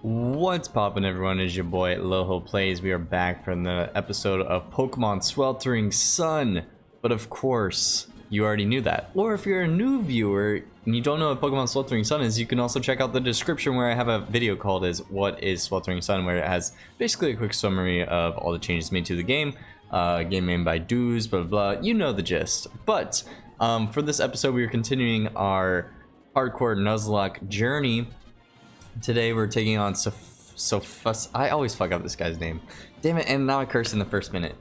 What's poppin', everyone? Is your boy Loho Plays. We are back from the episode of Pokemon Sweltering Sun. But of course, you already knew that. Or if you're a new viewer and you don't know what Pokemon Sweltering Sun is, you can also check out the description where I have a video called What is Sweltering Sun, where it has basically a quick summary of all the changes made to the game. Game made by Dooz, blah blah blah. You know the gist. But for this episode, we are continuing our hardcore Nuzlocke journey. Today we're taking on Sophocles. I always fuck up this guy's name. Damn it, and now I curse in the first minute.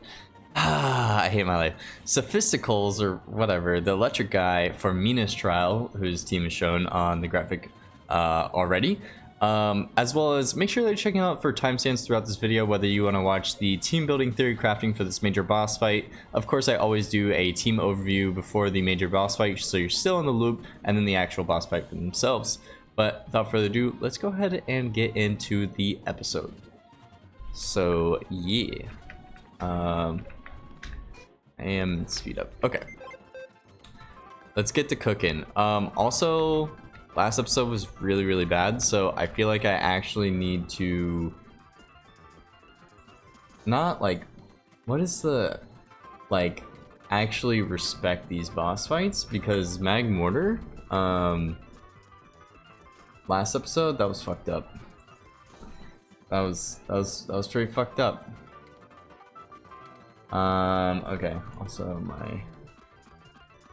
I hate my life. Sophocles, or whatever, the electric guy for Mina's trial, whose team is shown on the graphic already. As well as make sure that you're checking out for timestamps throughout this video, whether you want to watch the team building theory crafting for this major boss fight. Of course, I always do a team overview before the major boss fight, so you're still in the loop, and then the actual boss fight for themselves. But without further ado, let's go ahead and get into the episode. So yeah, I am speed up. Okay, let's get to cooking. Also, last episode was really bad, so I feel like I actually need to not actually respect these boss fights, because Magmortar, last episode, that was fucked up. That was pretty fucked up. Okay, also my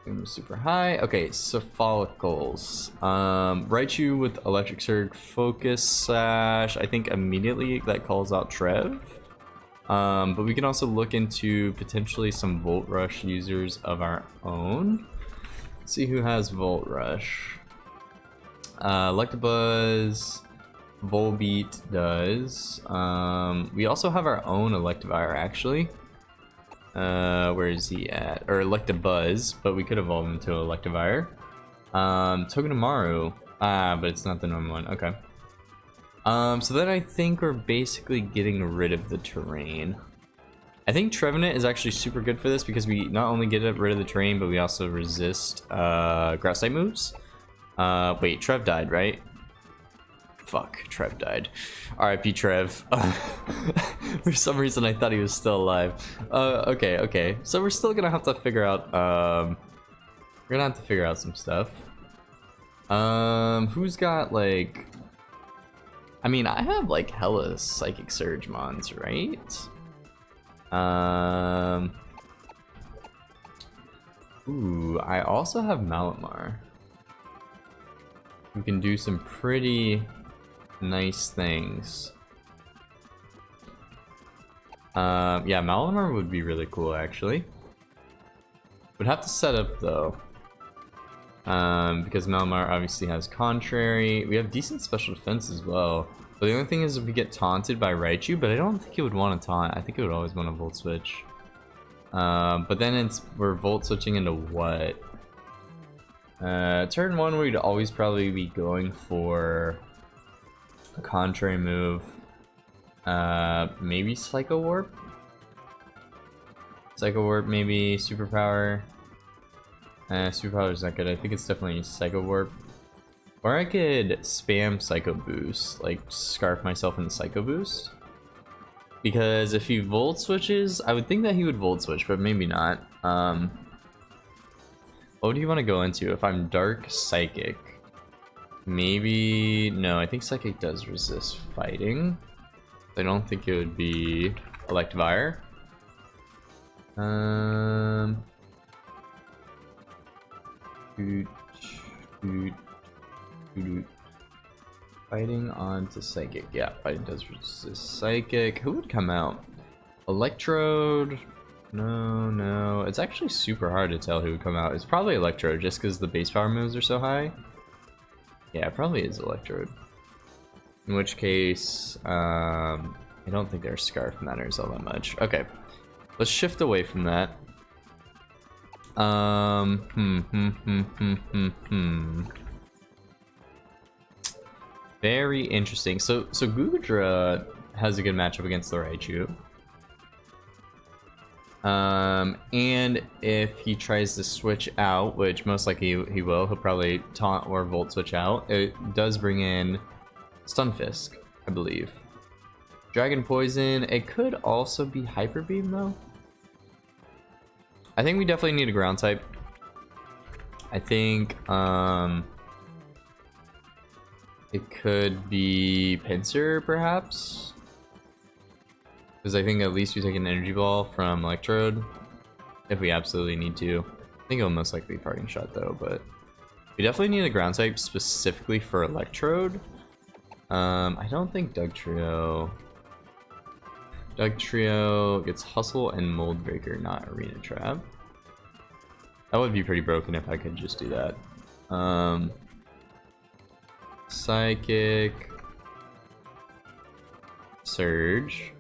thing was super high. Okay, Sophocles. Raichu with Electric Surge, Focus Sash. I think immediately that calls out Trev. But we can also look into potentially some Volt Rush users of our own. Let's see who has Volt Rush. Electabuzz, Volbeat does. We also have our own Electivire, actually. Where is he at? Or Electabuzz, but we could evolve him to Electivire. Togedemaru, but it's not the normal one. Okay. So then I think we're basically getting rid of the terrain. I think Trevenant is actually super good for this, because we not only get rid of the terrain, but we also resist grass type moves. Wait, Trev died, right? Fuck, Trev died. RIP Trev. For some reason I thought he was still alive. Okay. So we're still gonna have to figure out, we're gonna have to figure out some stuff. Who's got, like... I mean, I have, like, hella Psychic Surge mons, right? Ooh, I also have Malamar. We can do some pretty nice things. Yeah, Malamar would be really cool, actually. Would have to set up, though. Because Malamar obviously has Contrary. We have decent special defense as well. But the only thing is if we get taunted by Raichu, but I don't think it would want to taunt. I think it would always want to Volt Switch. But then we're Volt Switching into what? Turn one, we'd always probably be going for a Contrary move. Maybe Psycho Warp? Psycho Warp, maybe Superpower. Superpower is not good. I think it's definitely Psycho Warp. Or I could spam Psycho Boost, like scarf myself into Psycho Boost. Because if he Volt Switches, I would think that he would Volt Switch, but maybe not. What do you want to go into? If I'm Dark Psychic, maybe... No, I think Psychic does resist fighting. I don't think it would be Electivire. Fighting onto Psychic. Yeah, fighting does resist Psychic. Who would come out? Electrode... No, it's actually super hard to tell who would come out. It's probably Electrode, just because the base power moves are so high. Yeah, it probably is Electrode. In which case, I don't think their Scarf matters all that much. Okay, let's shift away from that. Very interesting. So Gugudra has a good matchup against the Raichu. And if he tries to switch out, which most likely he'll probably taunt or Volt Switch out, it does bring in Stunfisk. I believe. Dragon Poison, it could also be Hyper Beam though. I think we definitely need a ground type. I think it could be Pinsir perhaps. Because I think at least we take an energy ball from Electrode. If we absolutely need to. I think it'll most likely be Parting Shot though, but we definitely need a ground type specifically for Electrode. I don't think Dugtrio gets Hustle and Mold Breaker, not Arena Trap. That would be pretty broken if I could just do that. Psychic, Surge.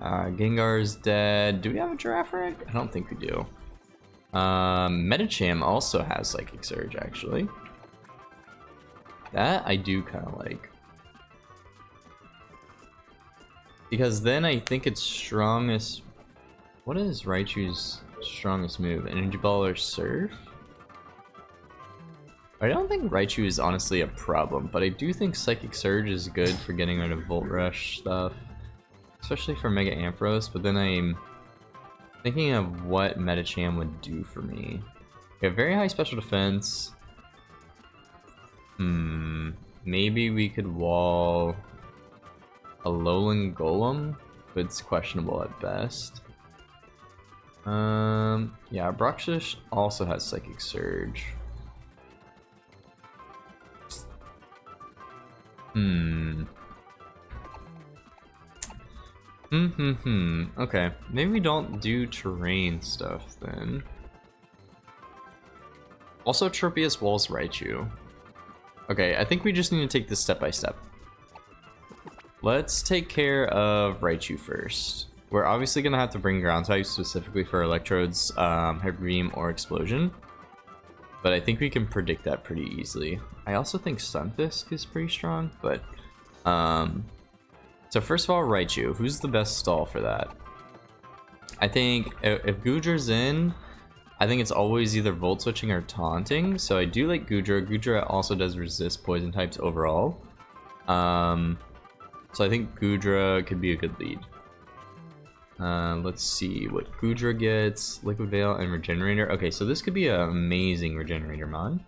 Gengar's dead. Do we have a Girafarig? I don't think we do. Medicham also has Psychic Surge, actually. That I do kind of like. Because then I think its strongest... What is Raichu's strongest move? Energy Ball or Surf? I don't think Raichu is honestly a problem, but I do think Psychic Surge is good for getting rid of Volt Rush stuff. Especially for Mega Ampharos, but then I'm thinking of what Medicham would do for me. Okay, very high special defense. Maybe we could wall a Alolan Golem, but it's questionable at best. Yeah, Bruxish also has Psychic Surge. Okay, maybe we don't do terrain stuff then. Also, Tropius walls Raichu. Okay, I think we just need to take this step by step. Let's take care of Raichu first. We're obviously gonna have to bring ground types specifically for Electrode's Hyper Beam or Explosion. But I think we can predict that pretty easily. I also think Stunfisk is pretty strong, but so first of all, Raichu. Who's the best stall for that? I think if Goodra's in, I think it's always either Volt Switching or Taunting. So I do like Goodra. Goodra also does resist poison types overall. So I think Goodra could be a good lead. Let's see what Goodra gets. Liquid Veil and Regenerator. Okay, so this could be an amazing Regenerator mod.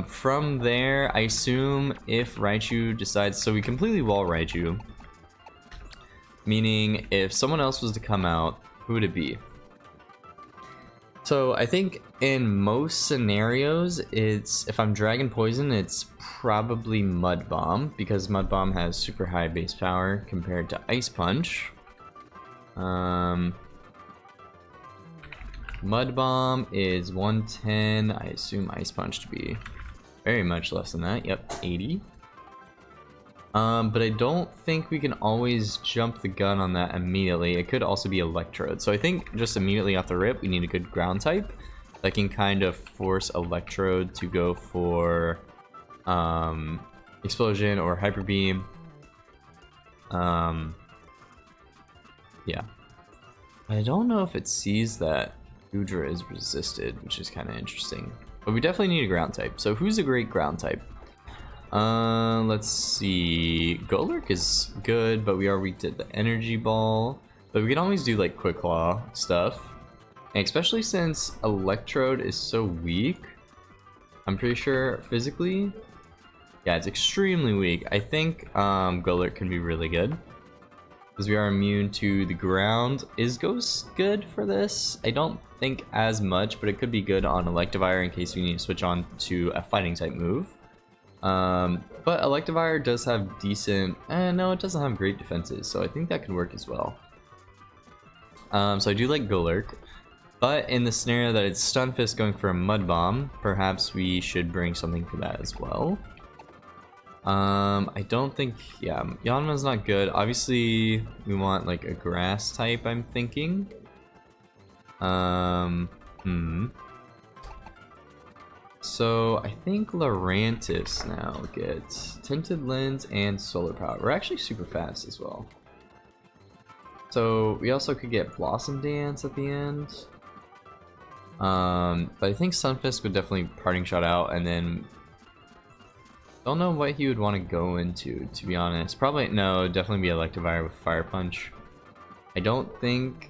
From there, I assume if Raichu decides... So we completely wall Raichu. Meaning, if someone else was to come out, who would it be? So I think in most scenarios, it's... If I'm Dragon Poison, it's probably Mud Bomb, because Mud Bomb has super high base power compared to Ice Punch. Mud Bomb is 110. I assume Ice Punch to be very much less than that. Yep, 80. But I don't think we can always jump the gun on that immediately. It could also be Electrode. So I think just immediately off the rip, we need a good ground type that can kind of force Electrode to go for Explosion or Hyper Beam. Yeah. I don't know if it sees that Goodra is resisted, which is kind of interesting. But we definitely need a ground type. So who's a great ground type? Let's see. Golurk is good, but we already did the Energy Ball. But we can always do like Quick Claw stuff. And especially since Electrode is so weak, I'm pretty sure physically, yeah, it's extremely weak. I think Golurk can be really good. Because we are immune to the ground. Is Ghost good for this? I don't think as much, but it could be good on Electivire in case we need to switch on to a fighting type move. But Electivire does have decent... no, it doesn't have great defenses, so I think that could work as well. So I do like Golurk. But in the scenario that it's Stunfisk going for a Mud Bomb, perhaps we should bring something for that as well. I don't think... Yeah, Yanma's not good. Obviously, we want like a grass type, I'm thinking. So I think Lurantis now gets Tinted Lens and Solar Power. We're actually super fast as well. So we also could get Blossom Dance at the end. But I think Stunfisk would definitely Parting Shot out, and then Don't know what he would want to go into, to be honest. Probably, no, definitely be Electivire with Fire Punch. I don't think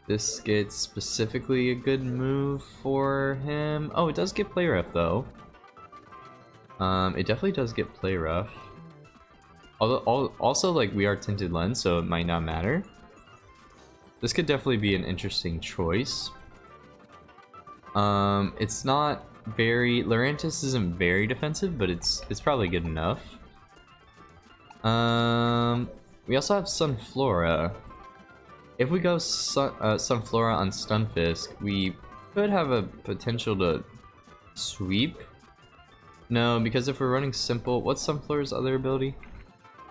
this gets specifically a good move for him. Oh, it does get Play Rough though. It definitely does get Play Rough. Although, also, like, we are Tinted Lens, so it might not matter. This could definitely be an interesting choice. It's not very... Lurantis isn't very defensive, but it's probably good enough. We also have Sunflora. If we go Sunflora on Stunfisk, we could have a potential to sweep. No, because if we're running Simple... What's Sunflora's other ability?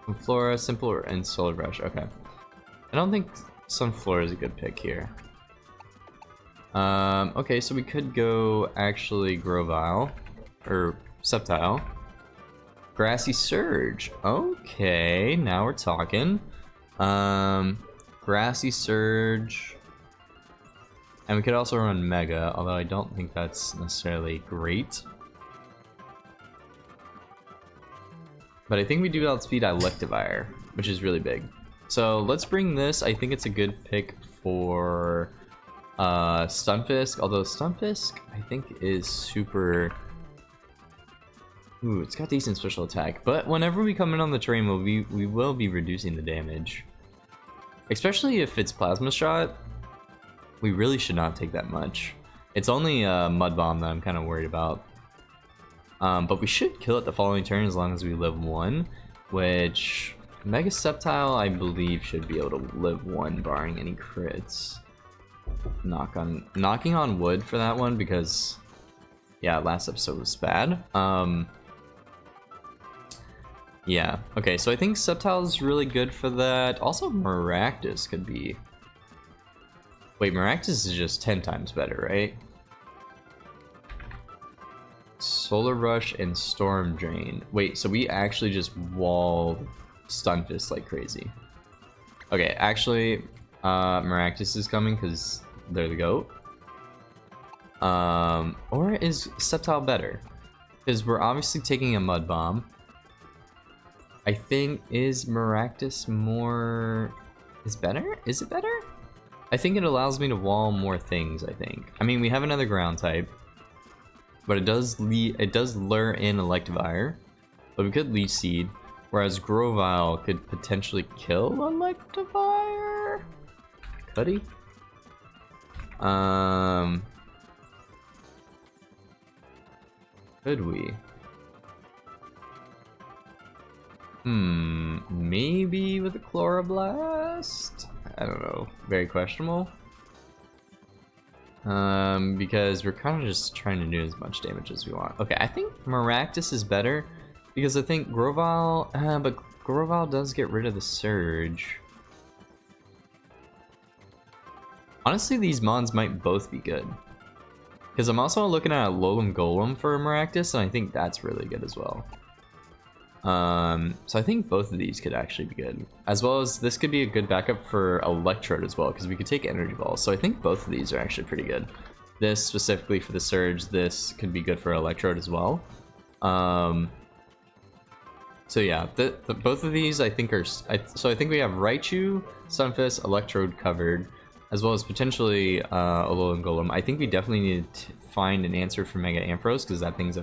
Sunflora, Simple, and Solar Brush. Okay. I don't think Sunflora is a good pick here. Okay, so we could go actually Grovyle, or Sceptile. Grassy Surge. Okay, now we're talking. Grassy Surge. And we could also run Mega, although I don't think that's necessarily great. But I think we do outspeed Electivire, which is really big. So let's bring this. I think it's a good pick for Stunfisk, although Stunfisk I think is super... Ooh, it's got decent special attack, but whenever we come in on the terrain, we will be reducing the damage. Especially if it's Plasma Shot, we really should not take that much. It's only Mud Bomb that I'm kind of worried about. But we should kill it the following turn as long as we live 1, which Mega Sceptile I believe should be able to live 1 barring any crits. Knocking on wood for that one because yeah, last episode was bad. Yeah, okay, so I think Sceptile is really good for that. Also Maractus could be... Wait, Maractus is just 10 times better, right? Solar Rush and Storm Drain. Wait, so we actually just walled Stunfisk like crazy. Okay, actually, Maractus is coming because they're the GOAT. Or is Sceptile better? Because we're obviously taking a Mud Bomb. I think, is Maractus more... is better? Is it better? I think it allows me to wall more things, I think. I mean, we have another ground type. But it does lure in Electivire. But we could Leech Seed. Whereas Grovyle could potentially kill Electivire? Could he? Could we? Maybe with a Chloroblast? I don't know. Very questionable. Because we're kind of just trying to do as much damage as we want. Okay, I think Maractus is better because I think Grovyle, but Grovyle does get rid of the Surge. Honestly, these mons might both be good. Because I'm also looking at a Alolan Golem for Maractus, and I think that's really good as well. So I think both of these could actually be good. As well as this could be a good backup for Electrode as well, because we could take Energy Balls. So I think both of these are actually pretty good. This specifically for the Surge, this could be good for Electrode as well. So yeah, both of these I think are... so I think we have Raichu, Stunfisk, Electrode covered, as well as potentially Alolan Golem. I think we definitely need to find an answer for Mega Ampharos, because that thing's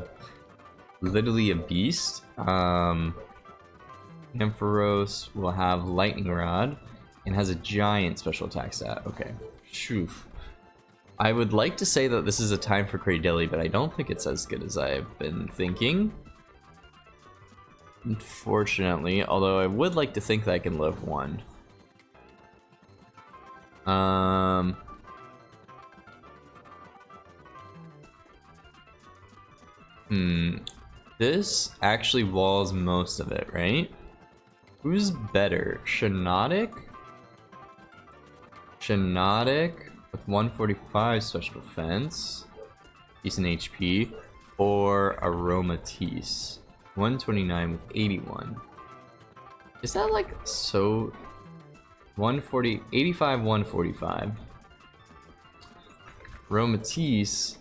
literally a beast. Ampharos will have Lightning Rod and has a giant special attack stat. Okay, shoo. I would like to say that this is a time for Cradily, but I don't think it's as good as I've been thinking. Unfortunately, although I would like to think that I can live 1. This actually walls most of it, right? Who's better? Shiinotic? Shiinotic with 145 special defense, decent HP, or Aromatisse, 129 with 81. Is that like so? 140, 85, 145. Aromatisse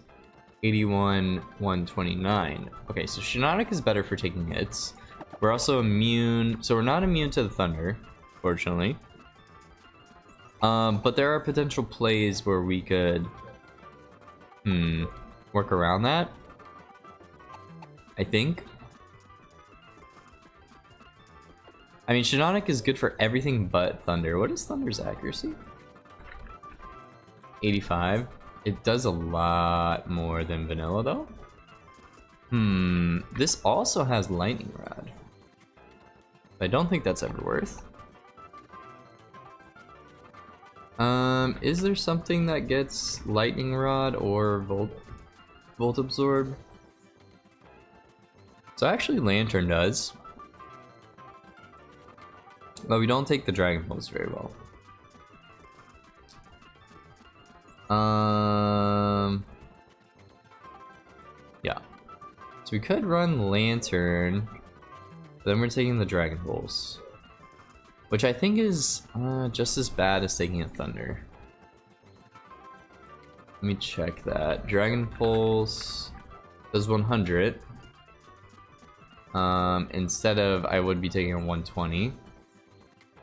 81, 129. Okay, so Shiinotic is better for taking hits. We're also immune, so we're not immune to the thunder, fortunately. But there are potential plays where we could, work around that, I think. I mean, Shiinotic is good for everything but thunder. What is thunder's accuracy? 85. It does a lot more than vanilla, though. This also has lightning rod. I don't think that's ever worth. Is there something that gets lightning rod or volt absorb? So actually lantern does. But we don't take the dragon pulse very well. Yeah. So we could run lantern. Then we're taking the dragon pulse, which I think is just as bad as taking a thunder. Let me check that. Dragon pulse does 100. Instead of, I would be taking a 120.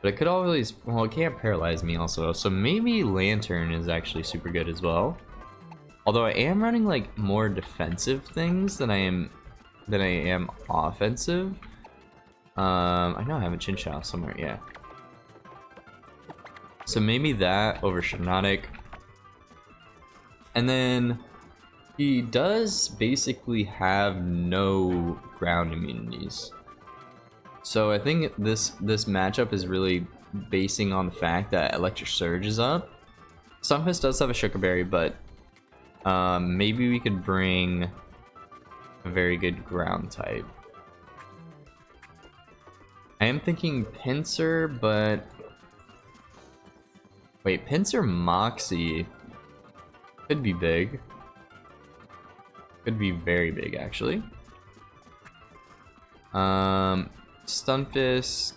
But it could always, well, it can't paralyze me also, so maybe lantern is actually super good as well. Although I am running like more defensive things than I am offensive. I know I have a Chinchou somewhere, yeah. So maybe that over Shiinotic. And then he does basically have no ground immunities. So I think this matchup is really basing on the fact that Electric Surge is up. Sunfist does have a Sugar Berry, but maybe we could bring a very good ground type. I am thinking Pinsir, but wait, Pinsir Moxie could be big. Could be very big, actually. Stunfisk,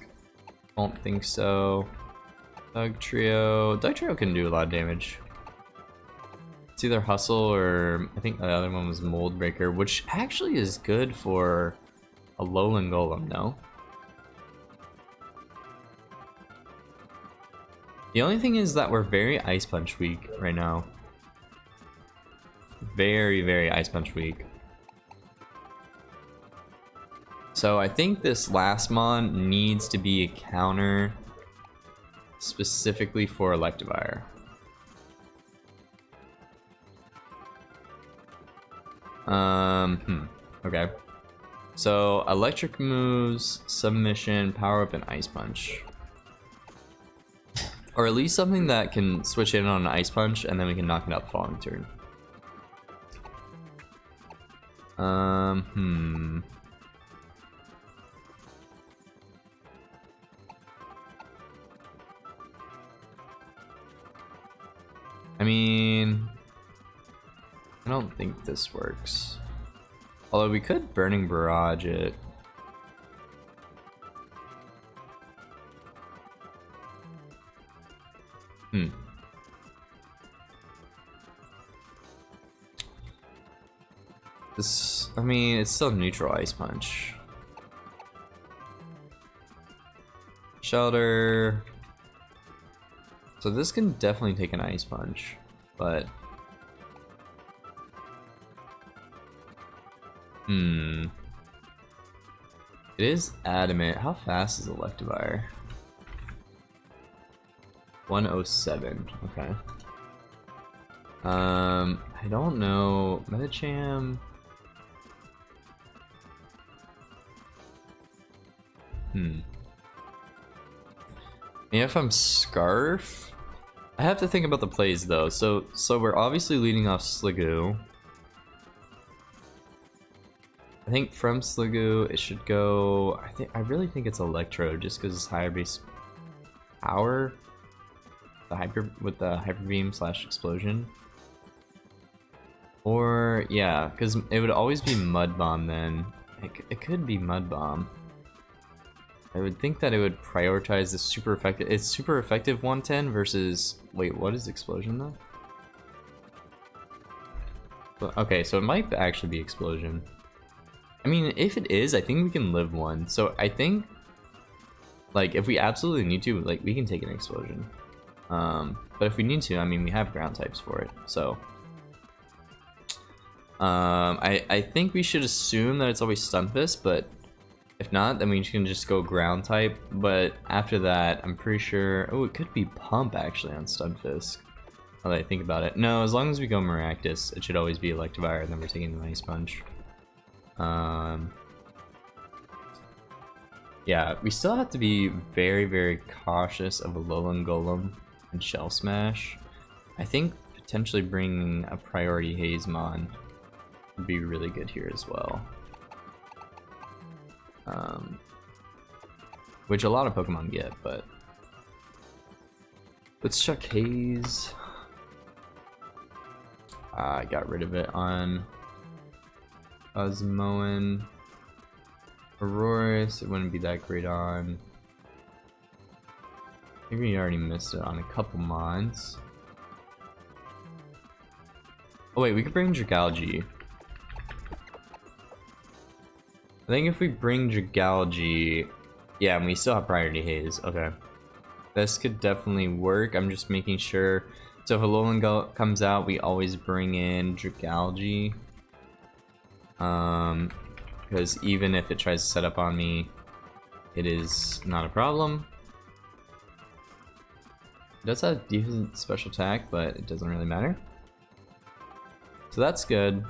don't think so. Dugtrio can do a lot of damage. It's either Hustle or I think the other one was Mold Breaker, which actually is good for a Lowland Golem, no? The only thing is that we're very Ice Punch weak right now. Very, very Ice Punch weak. So I think this last mon needs to be a counter specifically for Electivire. Okay. So electric moves, submission, power up, and Ice Punch. Or at least something that can switch in on an Ice Punch and then we can knock it out the following turn. I mean, I don't think this works. Although we could Burning Barrage it. This, I mean, it's still neutral Ice Punch. Shelter. So this can definitely take an Ice Punch, but it is adamant. How fast is Electivire? 107. Okay. I don't know. Medicham. Yeah, if I'm Scarf, I have to think about the plays though. So we're obviously leading off Sliggoo. I think from Sliggoo it should go. I really think it's Electro just because it's higher base power. With the Hyper Beam / Explosion. Or yeah, because it would always be Mud Bomb then. It could be Mud Bomb. I would think that it would prioritize the super effective. It's super effective 110 versus. Wait, what is Explosion though? Okay, so it might actually be explosion. I mean, if it is, I think we can live one. So I think, like, if we absolutely need to, like, we can take an explosion. But if we need to, I mean, we have ground types for it. So I think we should assume that it's always Stunfisk, but if not, then we can just go ground type. But after that, I'm pretty sure. Oh, it could be Pump actually on Stunfisk. Now that I think about it. No, as long as we go Maractus, it should always be Electivire, and then we're taking the Ice Punch. Yeah, we still have to be very, very cautious of a Alolan Golem and Shell Smash. I think potentially bringing a priority Hazemon would be really good here as well. Which a lot of Pokemon get, but let's check Haze. I got rid of it on Osmoan. Aurorus, it wouldn't be that great on. Maybe we already missed it on a couple mons. Oh wait, we could bring Dragalge. I think if we bring Dragalge, yeah, and we still have Priority Haze. Okay, this could definitely work. I'm just making sure. So if a Alolan comes out, we always bring in Dragalge. Because even if it tries to set up on me, it is not a problem. It does have decent special attack, but it doesn't really matter. So that's good.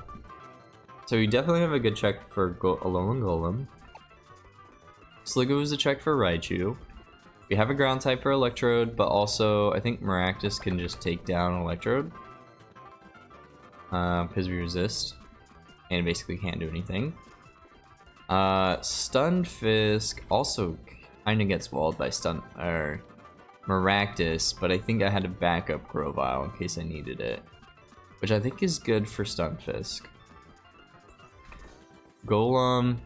So we definitely have a good check for Alolan Golem. Sliggoo is a check for Raichu. We have a ground type for Electrode, but also I think Maractus can just take down Electrode. Because we resist. And basically can't do anything. Stunfisk also kind of gets walled by Maractus, but I think I had to back up Grovyle in case I needed it, which I think is good for Stunfisk. Golem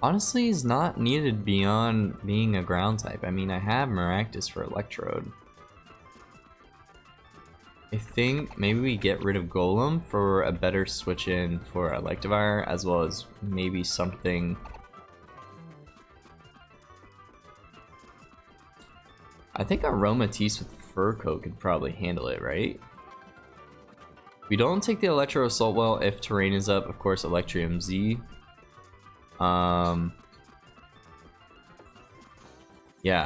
honestly is not needed beyond being a ground type. I mean, I have Maractus for Electrode. I think maybe we get rid of Golem for a better switch in for Electivire, as well as maybe something. I think Aromatisse with Fur Coat could probably handle it, right? We don't take the Electro Assault Well if terrain is up, of course, Electrium Z. Yeah,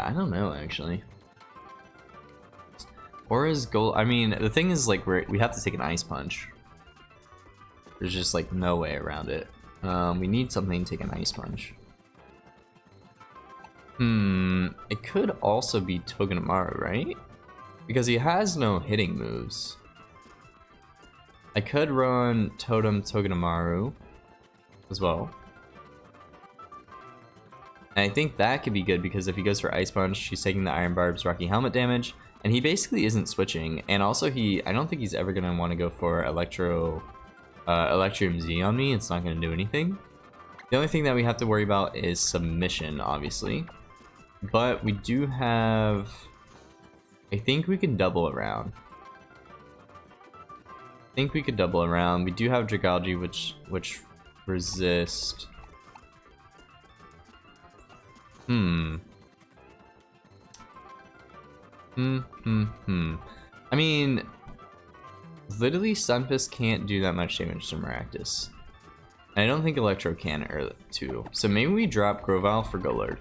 I don't know actually. Or is Gold? I mean, the thing is, like, we have to take an Ice Punch. There's just like no way around it. We need something to take an Ice Punch. It could also be Togedemaru, right? Because he has no hitting moves. I could run Totem Togedemaru as well. And I think that could be good because if he goes for Ice Punch, he's taking the Iron Barb's Rocky Helmet damage. And he basically isn't switching, and also I don't think he's ever gonna want to go for Electrium Z on me. It's not gonna do anything. The only thing that we have to worry about is submission, obviously. But we do have, I think we can double around. I think we could double around. We do have Dragalge, which resist. I mean, literally Stunfisk can't do that much damage to Maractus. And I don't think Electro can too. So maybe we drop Grovyle for Golurk.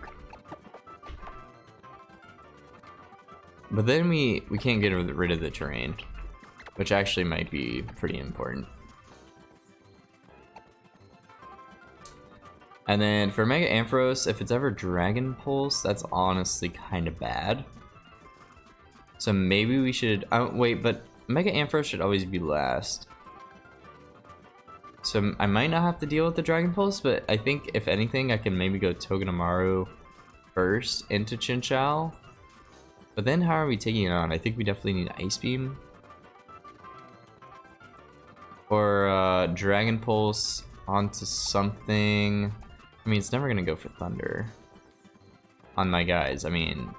But then we can't get rid of the terrain, which actually might be pretty important. And then for Mega Ampharos, if it's ever Dragon Pulse, that's honestly kind of bad. So maybe we should, wait, but Mega Ampharos should always be last. So I might not have to deal with the Dragon Pulse, but I think if anything, I can maybe go Togedemaru first into Chinchou. But then how are we taking it on? I think we definitely need Ice Beam. Or Dragon Pulse onto something. I mean, it's never gonna go for Thunder on my guys. I mean,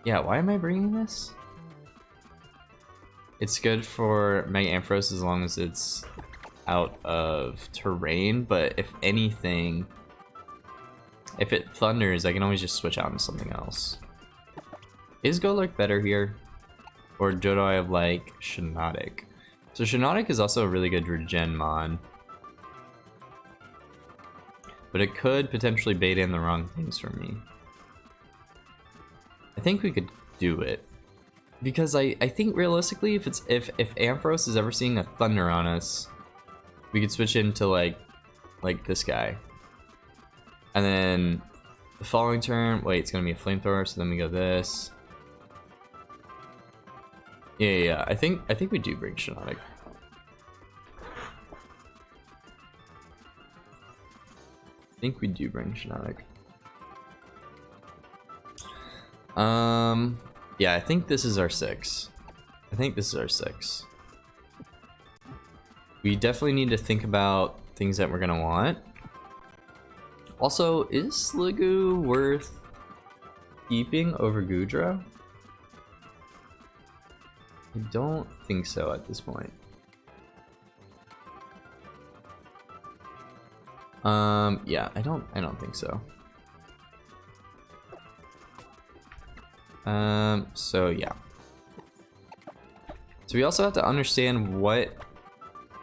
yeah, why am I bringing this? It's good for Mega Ampharos as long as it's out of terrain, but if anything, if it thunders, I can always just switch out into something else. Is Golurk better here? Or do I have like Shiinotic? So Shiinotic is also a really good regen mon. But it could potentially bait in the wrong things for me. I think we could do it. Because I think realistically, if Ampharos is ever seeing a thunder on us, we could switch into like this guy. And then the following turn, wait, it's gonna be a flamethrower, so then we go this. Yeah, I think we do bring Shiinotic. I think we do bring Shiinotic. Yeah, I think this is our 6. I think this is our 6. We definitely need to think about things that we're gonna want. Also, is Sliggoo worth keeping over Goodra? I don't think so at this point. Yeah, I don't think so. So yeah. So we also have to understand what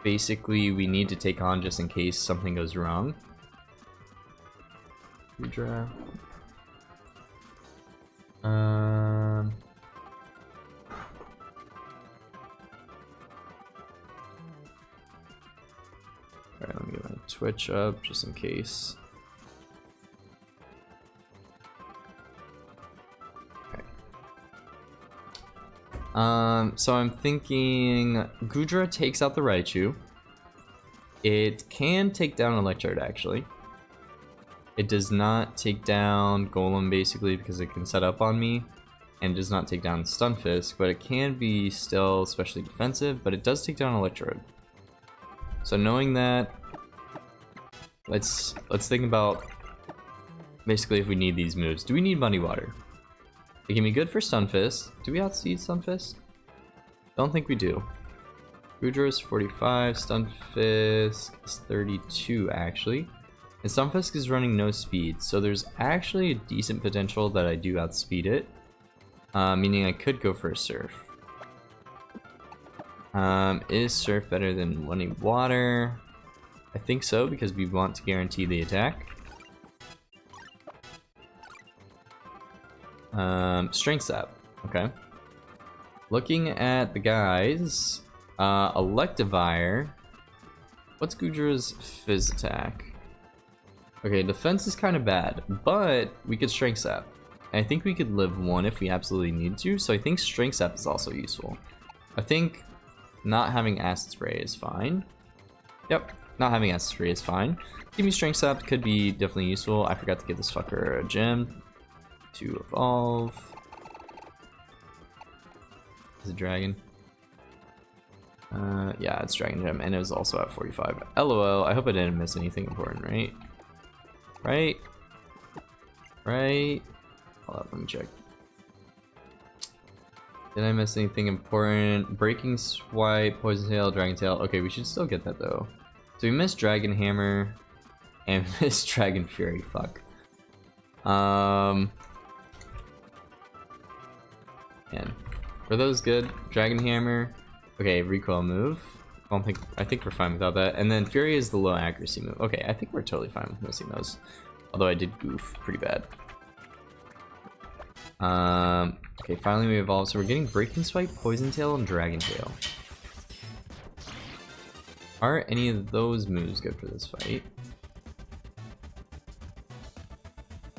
basically we need to take on just in case something goes wrong. Goodra. Alright, let me get my Twitch up just in case. Okay. So I'm thinking Goodra takes out the Raichu. It can take down Electrode actually. It does not take down Golem basically because it can set up on me, and does not take down Stunfisk, but it can be still especially defensive, but it does take down Electrode. So knowing that, let's think about basically if we need these moves. Do we need Muddy Water? It can be good for Stunfisk. Do we outspeed Stunfisk? Don't think we do. Goodra is 45, Stunfisk is 32 actually. And Stunfisk is running no speed, so there's actually a decent potential that I do outspeed it. Meaning I could go for a Surf. Is Surf better than Muddy Water? I think so, because we want to guarantee the attack. Strength Sap, okay. Looking at the guys, Electivire. What's Goodra's Fizz attack? Okay, defense is kind of bad, but we could Strength Sap. And I think we could live 1 if we absolutely need to, so I think Strength Sap is also useful. I think not having Acid Spray is fine. Yep, not having Acid Spray is fine. Give me Strength Sap could be definitely useful. I forgot to give this fucker a gem to evolve. Is it Dragon? Yeah, it's Dragon Gem, and it was also at 45. LOL, I hope I didn't miss anything important, right? Right? Hold up, let me check. Did I miss anything important? Breaking Swipe, Poison Tail, Dragon Tail. Okay, we should still get that though. So we missed Dragon Hammer and missed Dragon Fury. Fuck. Man, were those good? Dragon Hammer. Okay, recoil move. I think we're fine without that. And then Fury is the low accuracy move. Okay, I think we're totally fine with missing those. Although I did goof pretty bad. Okay, finally we evolved. So we're getting Breaking Swipe, Poison Tail, and Dragon Tail. Are any of those moves good for this fight?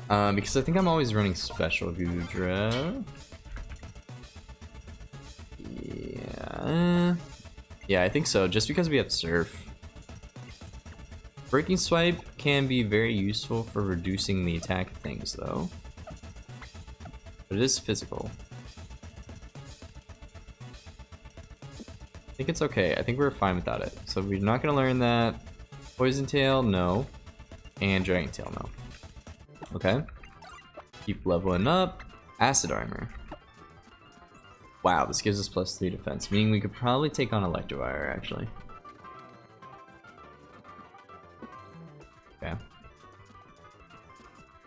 Because I think I'm always running Special Goodra. Yeah, I think so, just because we have Surf. Breaking Swipe can be very useful for reducing the attack of things, though. But it is physical. I think it's okay. I think we're fine without it. So we're not going to learn that. Poison Tail, no. And Dragon Tail, no. Okay. Keep leveling up. Acid Armor. Wow, this gives us +3 defense, meaning we could probably take on Electivire, actually. Okay.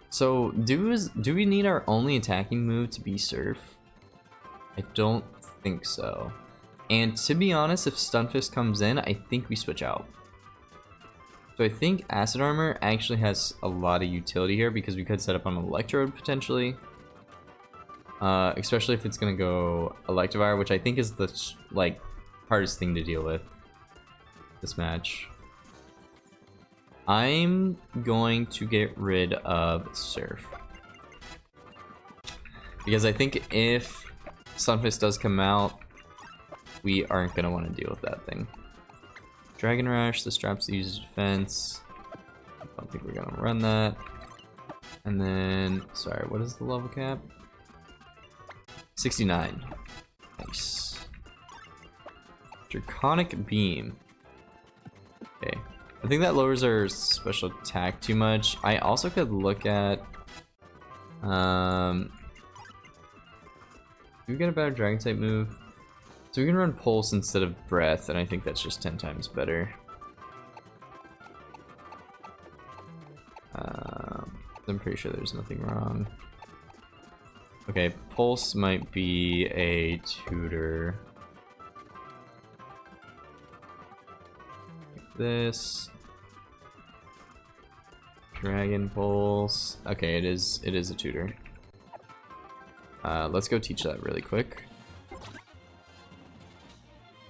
So, do we need our only attacking move to be Surf? I don't think so. And to be honest, if Stunfisk comes in, I think we switch out. So I think Acid Armor actually has a lot of utility here because we could set up on Electrode potentially. Especially if it's gonna go Electivire, which I think is the like hardest thing to deal with this match. I'm going to get rid of Surf because I think if Stunfisk does come out, we aren't gonna want to deal with that thing. Dragon Rush, this drops the user's defense. I don't think we're gonna run that. And then, sorry, what is the level cap? 69. Nice. Draconic Beam. Okay. I think that lowers our special attack too much. I also could look at... do we get a better Dragon type move? So we can run Pulse instead of Breath, and I think that's just 10 times better. I'm pretty sure there's nothing wrong. Okay, Pulse might be a tutor. Like this. Dragon Pulse. Okay, it is a tutor. Let's go teach that really quick.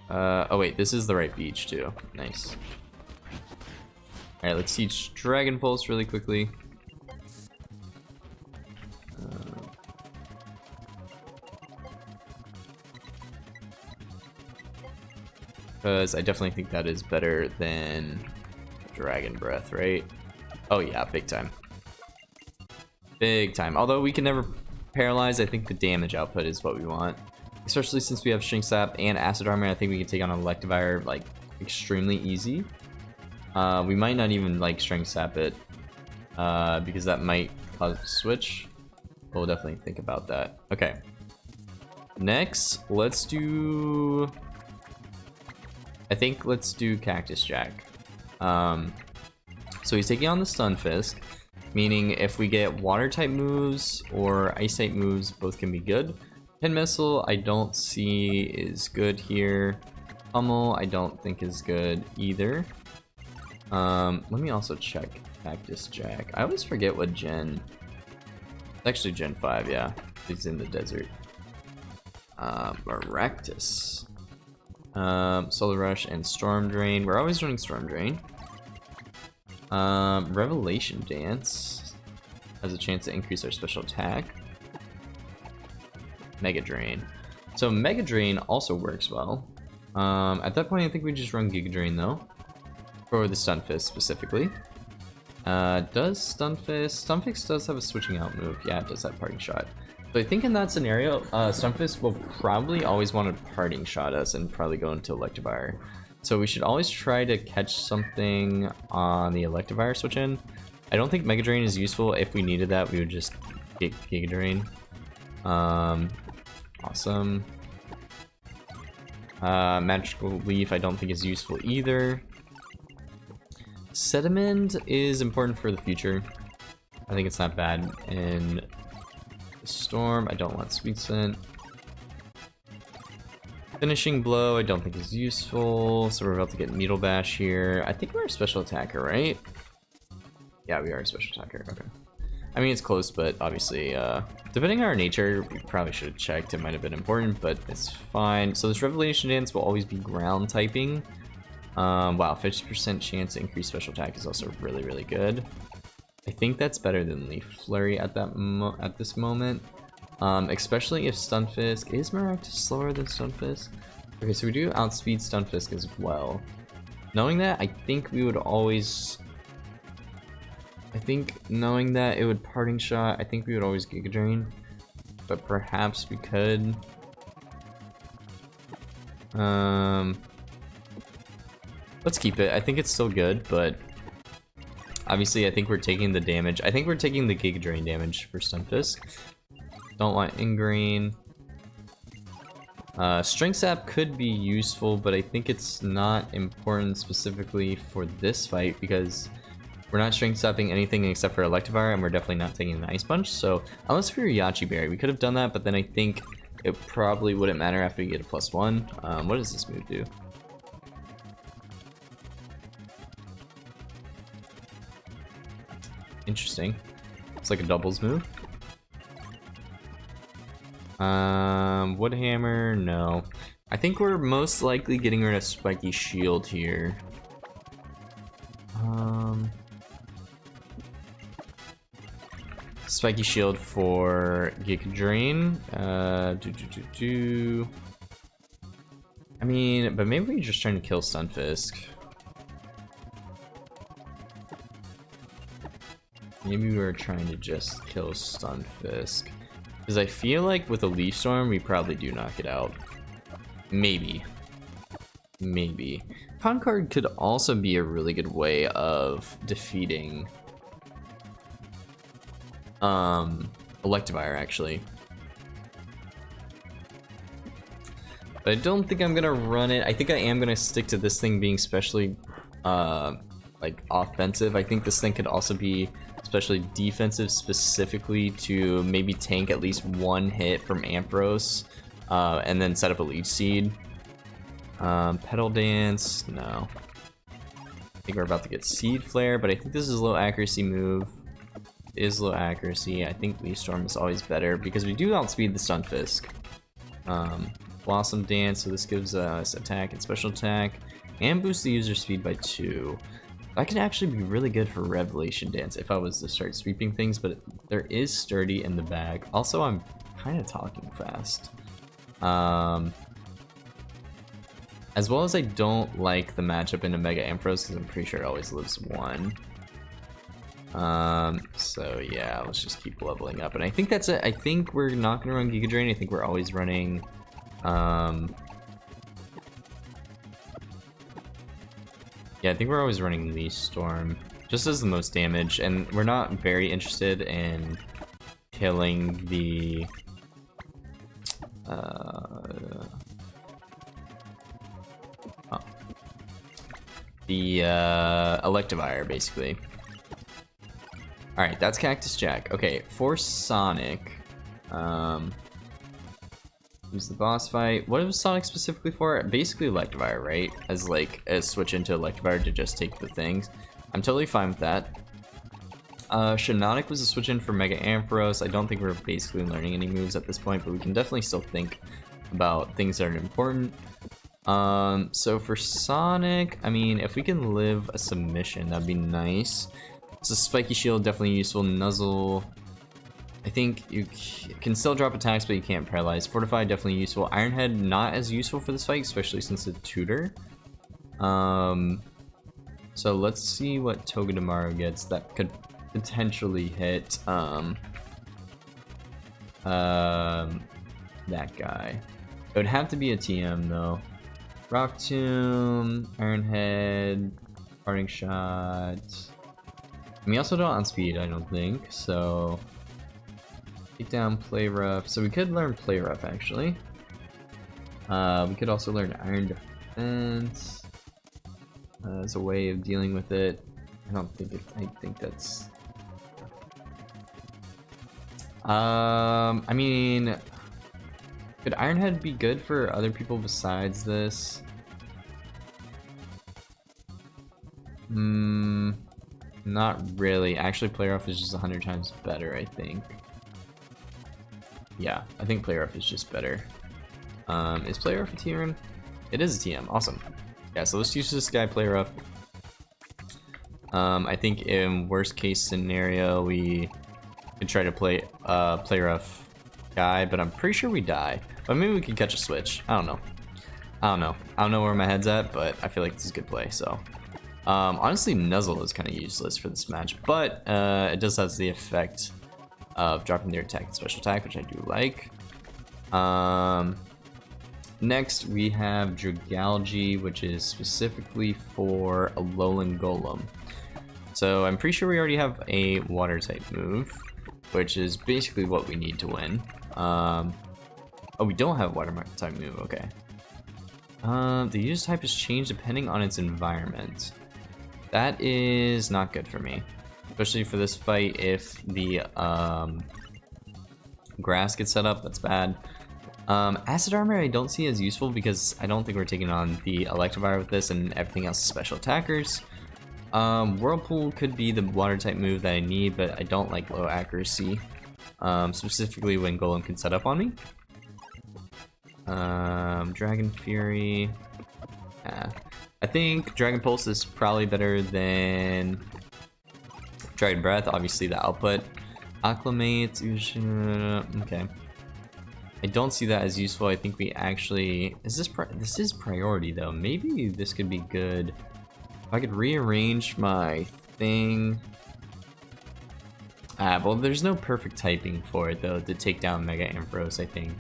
Oh wait, this is the right beach too. Nice. Alright, let's teach Dragon Pulse really quickly. Because I definitely think that is better than Dragon Breath, right? Oh yeah, big time. Big time. Although we can never paralyze, I think the damage output is what we want. Especially since we have Shrink Sap and Acid Armor, I think we can take on an Electivire like extremely easy. We might not even like Shrink Sap it because that might cause a switch. We'll definitely think about that. Okay. Next, let's do... I think let's do Cactus Jack. So he's taking on the Stunfisk, meaning if we get water type moves or ice type moves, both can be good. Pin Missile I don't see is good here. Pummel I don't think is good either. Let me also check Cactus Jack. I always forget what gen. It's actually Gen 5, yeah. He's in the desert. Maractus. Solar Rush and Storm Drain. We're always running Storm Drain. Revelation Dance has a chance to increase our special attack. Mega Drain. So Mega Drain also works well. At that point, I think we just run Giga Drain though, for the Stunfisk specifically. Does Stunfisk does have a switching out move? Yeah, it does have Parting Shot. So I think in that scenario, Stunfisk will probably always want to Parting Shot us and probably go into Electivire. So we should always try to catch something on the Electivire switch in. I don't think Mega Drain is useful. If we needed that, we would just get Giga Drain. Awesome. Magical Leaf I don't think is useful either. Sediment is important for the future. I think it's not bad. And Storm, I don't want Sweet Scent. Finishing Blow I don't think is useful, so we're about to get Needle Bash here. I think we're a special attacker, right? Yeah, we are a special attacker, okay. I mean, it's close, but obviously, depending on our nature, we probably should have checked. It might have been important, but it's fine. So this Revelation Dance will always be ground typing. Wow, 50% chance to increase special attack is also really, really good. I think that's better than Leaf Flurry at this moment. Especially if Stunfisk is Maractus slower than Stunfisk. Okay, so we do outspeed Stunfisk as well. Knowing that, I think we would always... knowing that it would Parting Shot, I think we would always Giga Drain. But perhaps we could... let's keep it. I think it's still good, but... obviously, I think we're taking the damage. I think we're taking the Giga Drain damage for Stunfisk. Don't want Ingrain. Strength Sap could be useful, but I think it's not important specifically for this fight because we're not Strength Sapping anything except for Electivire, and we're definitely not taking an Ice Punch. So unless we were Yachi Berry, we could have done that, but then I think it probably wouldn't matter after we get a +1. What does this move do? Interesting. It's like a doubles move. Wood Hammer, no. I think we're most likely getting rid of Spiky Shield here. Spiky Shield for Giga Drain. I mean, but maybe we're just trying to kill Stunfisk. Maybe we were trying to just kill Stunfisk. Because I feel like with a Leaf Storm, we probably do knock it out. Maybe. Maybe. Concord could also be a really good way of defeating Electivire, actually. But I don't think I'm gonna run it. I think I am gonna stick to this thing being especially like offensive. I think this thing could also be especially defensive, specifically to maybe tank at least one hit from Ampharos, and then set up a Leech Seed. Petal Dance, no. I think we're about to get Seed Flare, but I think this is a low accuracy move. It is low accuracy. I think Leaf Storm is always better because we do outspeed the Stunfisk. Blossom Dance, so this gives us attack and special attack, and boosts the user speed by 2. That can actually be really good for Revelation Dance if I was to start sweeping things, but there is Sturdy in the bag. Also, I'm kind of talking fast. As well as I don't like the matchup into Mega Ampharos because I'm pretty sure it always lives 1. So yeah, let's just keep leveling up. And I think that's it. I think we're not going to run Giga Drain. I think we're always running... yeah, I think we're always running Leaf Storm, just as the most damage, and we're not very interested in killing the Electivire, basically. Alright, that's Cactus Jack. Okay, for Sonic, who's the boss fight? What was Sonic specifically for? Basically Electivire, right? As like a switch into Electivire to just take the things. I'm totally fine with that. Shiinotic was a switch in for Mega Ampharos. I don't think we're basically learning any moves at this point, but we can definitely still think about things that are important. So for Sonic, I mean, if we can live a submission, that'd be nice. So Spiky Shield, definitely useful. Nuzzle, I think you can still drop attacks, but you can't paralyze. Fortify, definitely useful. Iron Head, not as useful for this fight, especially since it's Tutor. So let's see what Togedemaru gets that could potentially hit that guy. It would have to be a TM though. Rock Tomb, Iron Head, Parting Shot. And we also don't outspeed, I don't think, so... Take down Play Rough. So we could learn Play Rough, actually. We could also learn Iron Defense as a way of dealing with it. I don't think it, I think that's... I mean... Could Iron Head be good for other people besides this? Not really. Actually, Play Rough is just 100 times better, I think. Yeah, I think Play Rough is just better. Is Play Rough a TM? It is a TM. Awesome. Yeah, so let's use this guy, Play Rough. I think in worst case scenario, we could try to play Play Rough guy, but I'm pretty sure we die. But maybe we can catch a switch. I don't know. I don't know where my head's at, but I feel like this is a good play, so. Honestly, Nuzzle is kind of useless for this match, but it does have the effect of dropping their attack and special attack, which I do like. Next, we have Dragalge, which is specifically for a Alolan Golem. So I'm pretty sure we already have a water type move, which is basically what we need to win. Oh, we don't have water type move. Okay. The user type is changed depending on its environment. That is not good for me, especially for this fight. If the grass gets set up, that's bad. Acid armor I don't see as useful because I don't think we're taking on the Electivire with this, and everything else is special attackers. Whirlpool could be the water type move that I need, but I don't like low accuracy, specifically when Golem can set up on me. Dragon Fury. Yeah. I think Dragon Pulse is probably better than Dragon Breath, obviously the output. Acclimate, okay. I don't see that as useful. I think we actually... this is priority though. Maybe this could be good. If I could rearrange my thing... well, there's no perfect typing for it though to take down Mega Ampharos, I think.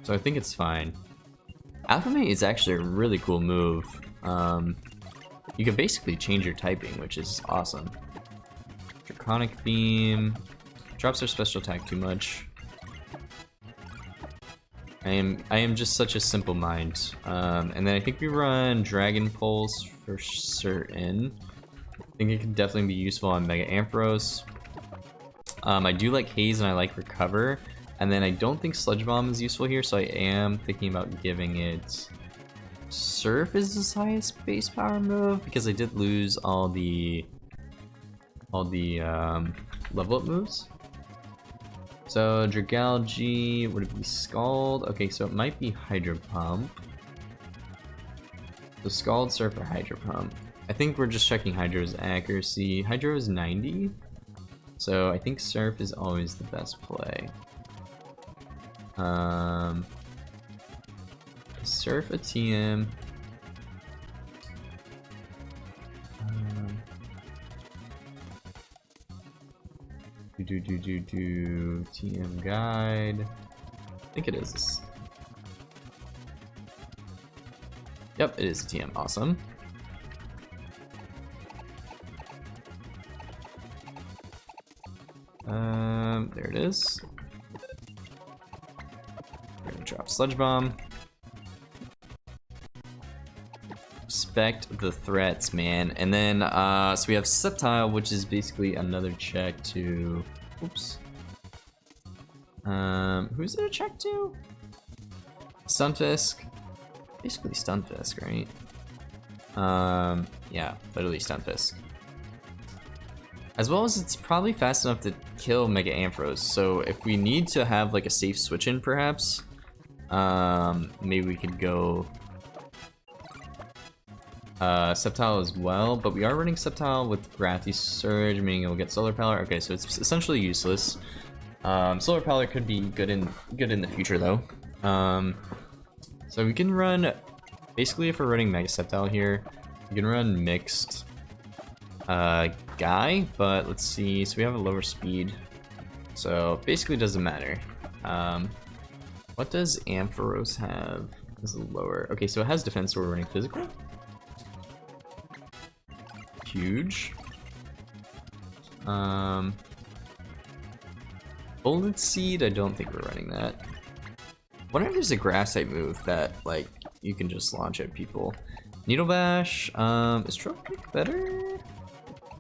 So I think it's fine. Acclimate is actually a really cool move. You can basically change your typing, which is awesome. Draconic Beam drops their special attack too much. I am just such a simple mind. And then I think we run Dragon Pulse for certain. I think it could definitely be useful on Mega Ampharos. I do like Haze and I like Recover. And then I don't think Sludge Bomb is useful here, so I am thinking about giving it Surf is its highest base power move, because I did lose all the level up moves. So Dragalge, would it be Scald? Okay, so it might be Hydro Pump. So Scald, Surf, or Hydro Pump. I think we're just checking Hydro's accuracy. Hydro is 90, so I think Surf is always the best play. Surf a TM. TM guide. I think it is. Yep, it is a TM. Awesome. There it is. We're gonna drop Sludge Bomb. Respect the threats, man. And then, so we have Sceptile, which is basically another check to... Oops. Who's it a check to? Stunfisk. Basically Stunfisk, right? Yeah, literally Stunfisk. As well as it's probably fast enough to kill Mega Ampharos. So if we need to have like a safe switch in, perhaps, maybe we could go Sceptile as well, but we are running Sceptile with Wrathy Surge, meaning it'll get Solar Power. Okay, so it's essentially useless. Solar Power could be good in the future though. So we can run, basically if we're running Mega Sceptile here, we can run mixed Guy, but let's see, so we have a lower speed, so basically doesn't matter. What does Ampharos have as a lower? Okay, so it has defense, so we're running physical. Huge. Bullet Seed, I don't think we're running that. I wonder if there's a grass type move that like you can just launch at people. Needle Bash, is Tropic better?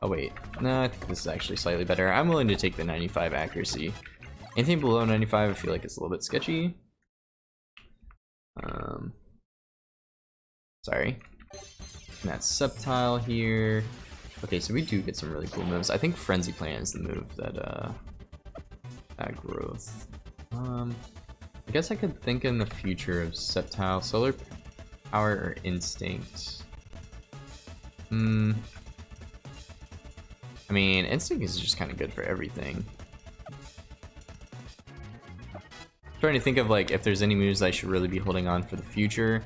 Oh wait, no, I think this is actually slightly better. I'm willing to take the 95 accuracy. Anything below 95 I feel like it's a little bit sketchy. Sorry. And that's Sceptile here. Okay, so we do get some really cool moves. I think Frenzy Plant is the move that growth. I guess I could think in the future of Sceptile, Solar Power, or Instinct. I mean, Instinct is just kind of good for everything. Trying to think of like if there's any moves I should really be holding on for the future.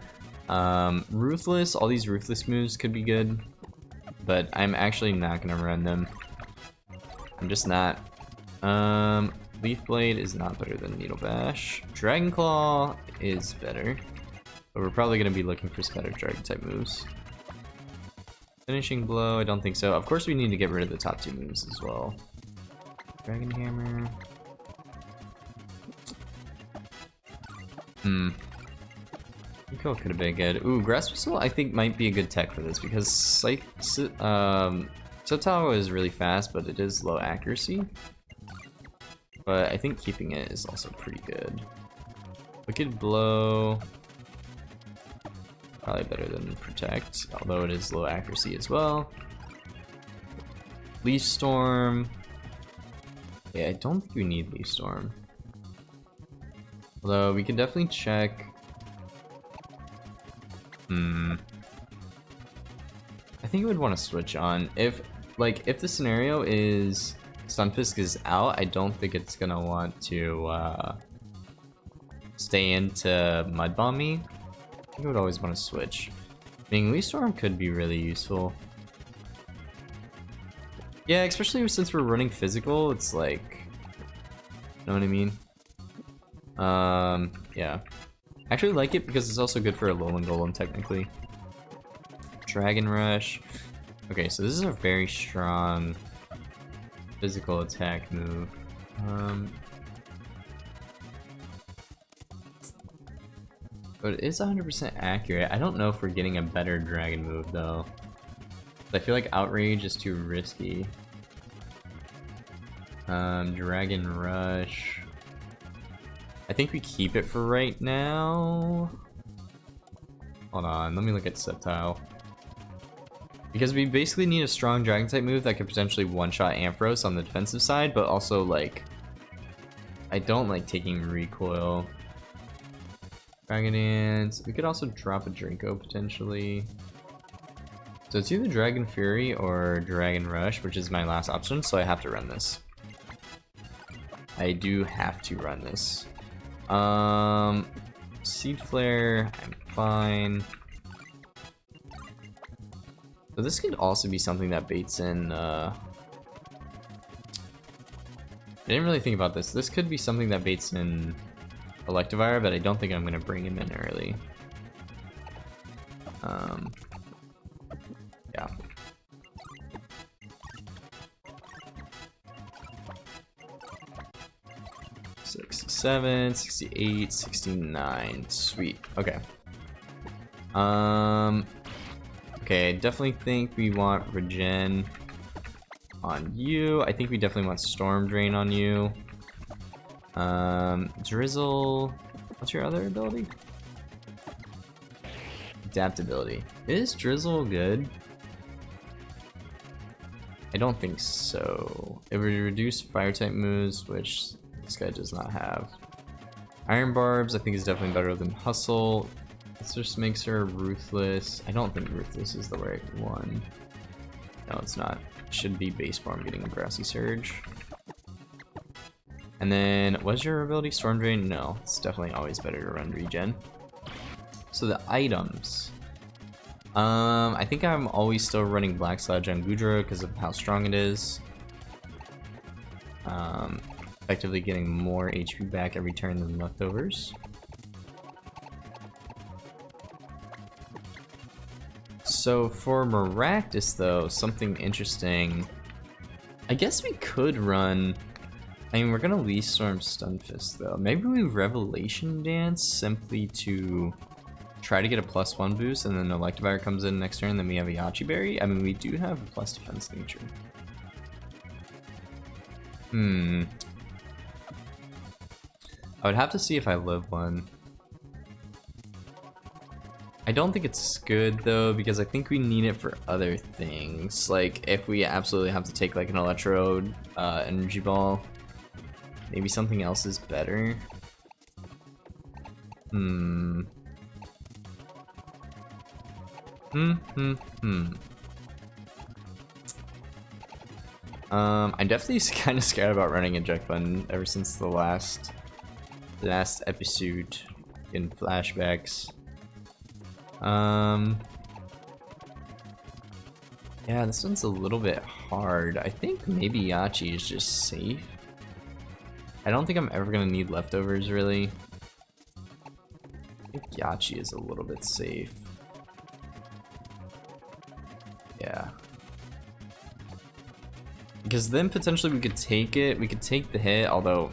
Ruthless, all these Ruthless moves could be good, but I'm actually not gonna run them. I'm just not. Leaf Blade is not better than Needle Bash. Dragon Claw is better, but we're probably gonna be looking for better Dragon type moves. Finishing Blow, I don't think so. Of course we need to get rid of the top two moves as well. Dragon Hammer. Eco could have been good. Ooh, Grass Whistle I think might be a good tech for this because Subtile is really fast, but it is low accuracy. But I think keeping it is also pretty good. Wicked Blow, probably better than Protect, although it is low accuracy as well. Leaf Storm. Yeah, I don't think we need Leaf Storm. Although we can definitely check. I think you would want to switch on if the scenario is Stunfisk is out. I don't think it's gonna want to stay into Mud Bomb me. I think I would always want to switch. I mean, Leaf Storm could be really useful. Yeah, especially since we're running physical, it's like, you know what I mean? Yeah. I actually like it because it's also good for a Alolan Golem, technically. Dragon Rush. Okay, so this is a very strong physical attack move. But it is 100% accurate. I don't know if we're getting a better dragon move, though. I feel like Outrage is too risky. Dragon Rush. I think we keep it for right now. Hold on, let me look at Sceptile. Because we basically need a strong dragon type move that could potentially one-shot Ampharos on the defensive side, but also like, I don't like taking recoil. Dragon Dance. We could also drop a Drinko potentially. So it's either Dragon Fury or Dragon Rush, which is my last option, so I have to run this. I do have to run this. Seed Flare, I'm fine. So this could also be something that baits in, I didn't really think about this. This could be something that baits in Electivire, but I don't think I'm going to bring him in early. Yeah. $67, $68, $69. Sweet. Okay. Okay, I definitely think we want Regen on you. I think we definitely want Storm Drain on you. Drizzle. What's your other ability? Adaptability. Is Drizzle good? I don't think so. It would reduce fire type moves, which this guy does not have. Iron Barbs, I think is definitely better than Hustle. This just makes her Ruthless. I don't think Ruthless is the right one. No, it's not. It should be Base Form getting a Grassy Surge. And then, was your ability Storm Drain? No, it's definitely always better to run Regen. So the items. I think I'm always still running Black Sludge on Goodra because of how strong it is. Effectively getting more HP back every turn than leftovers. So for Maractus though, something interesting. I guess we could run, I mean we're gonna Leaf Storm Stunfisk though. Maybe we Revelation Dance simply to try to get a +1 boost and then Electivire comes in next turn, then we have a Yachi Berry. I mean we do have a plus defense nature. I would have to see if I live one. I don't think it's good though, because I think we need it for other things. Like if we absolutely have to take like an Electrode, Energy Ball, maybe something else is better. I'm definitely kind of scared about running Eject Button ever since the last episode in flashbacks. Yeah, this one's a little bit hard. I think maybe Yachi is just safe. I don't think I'm ever gonna need leftovers really. I think Yachi is a little bit safe. Yeah. Because then potentially we could take it, we could take the hit, although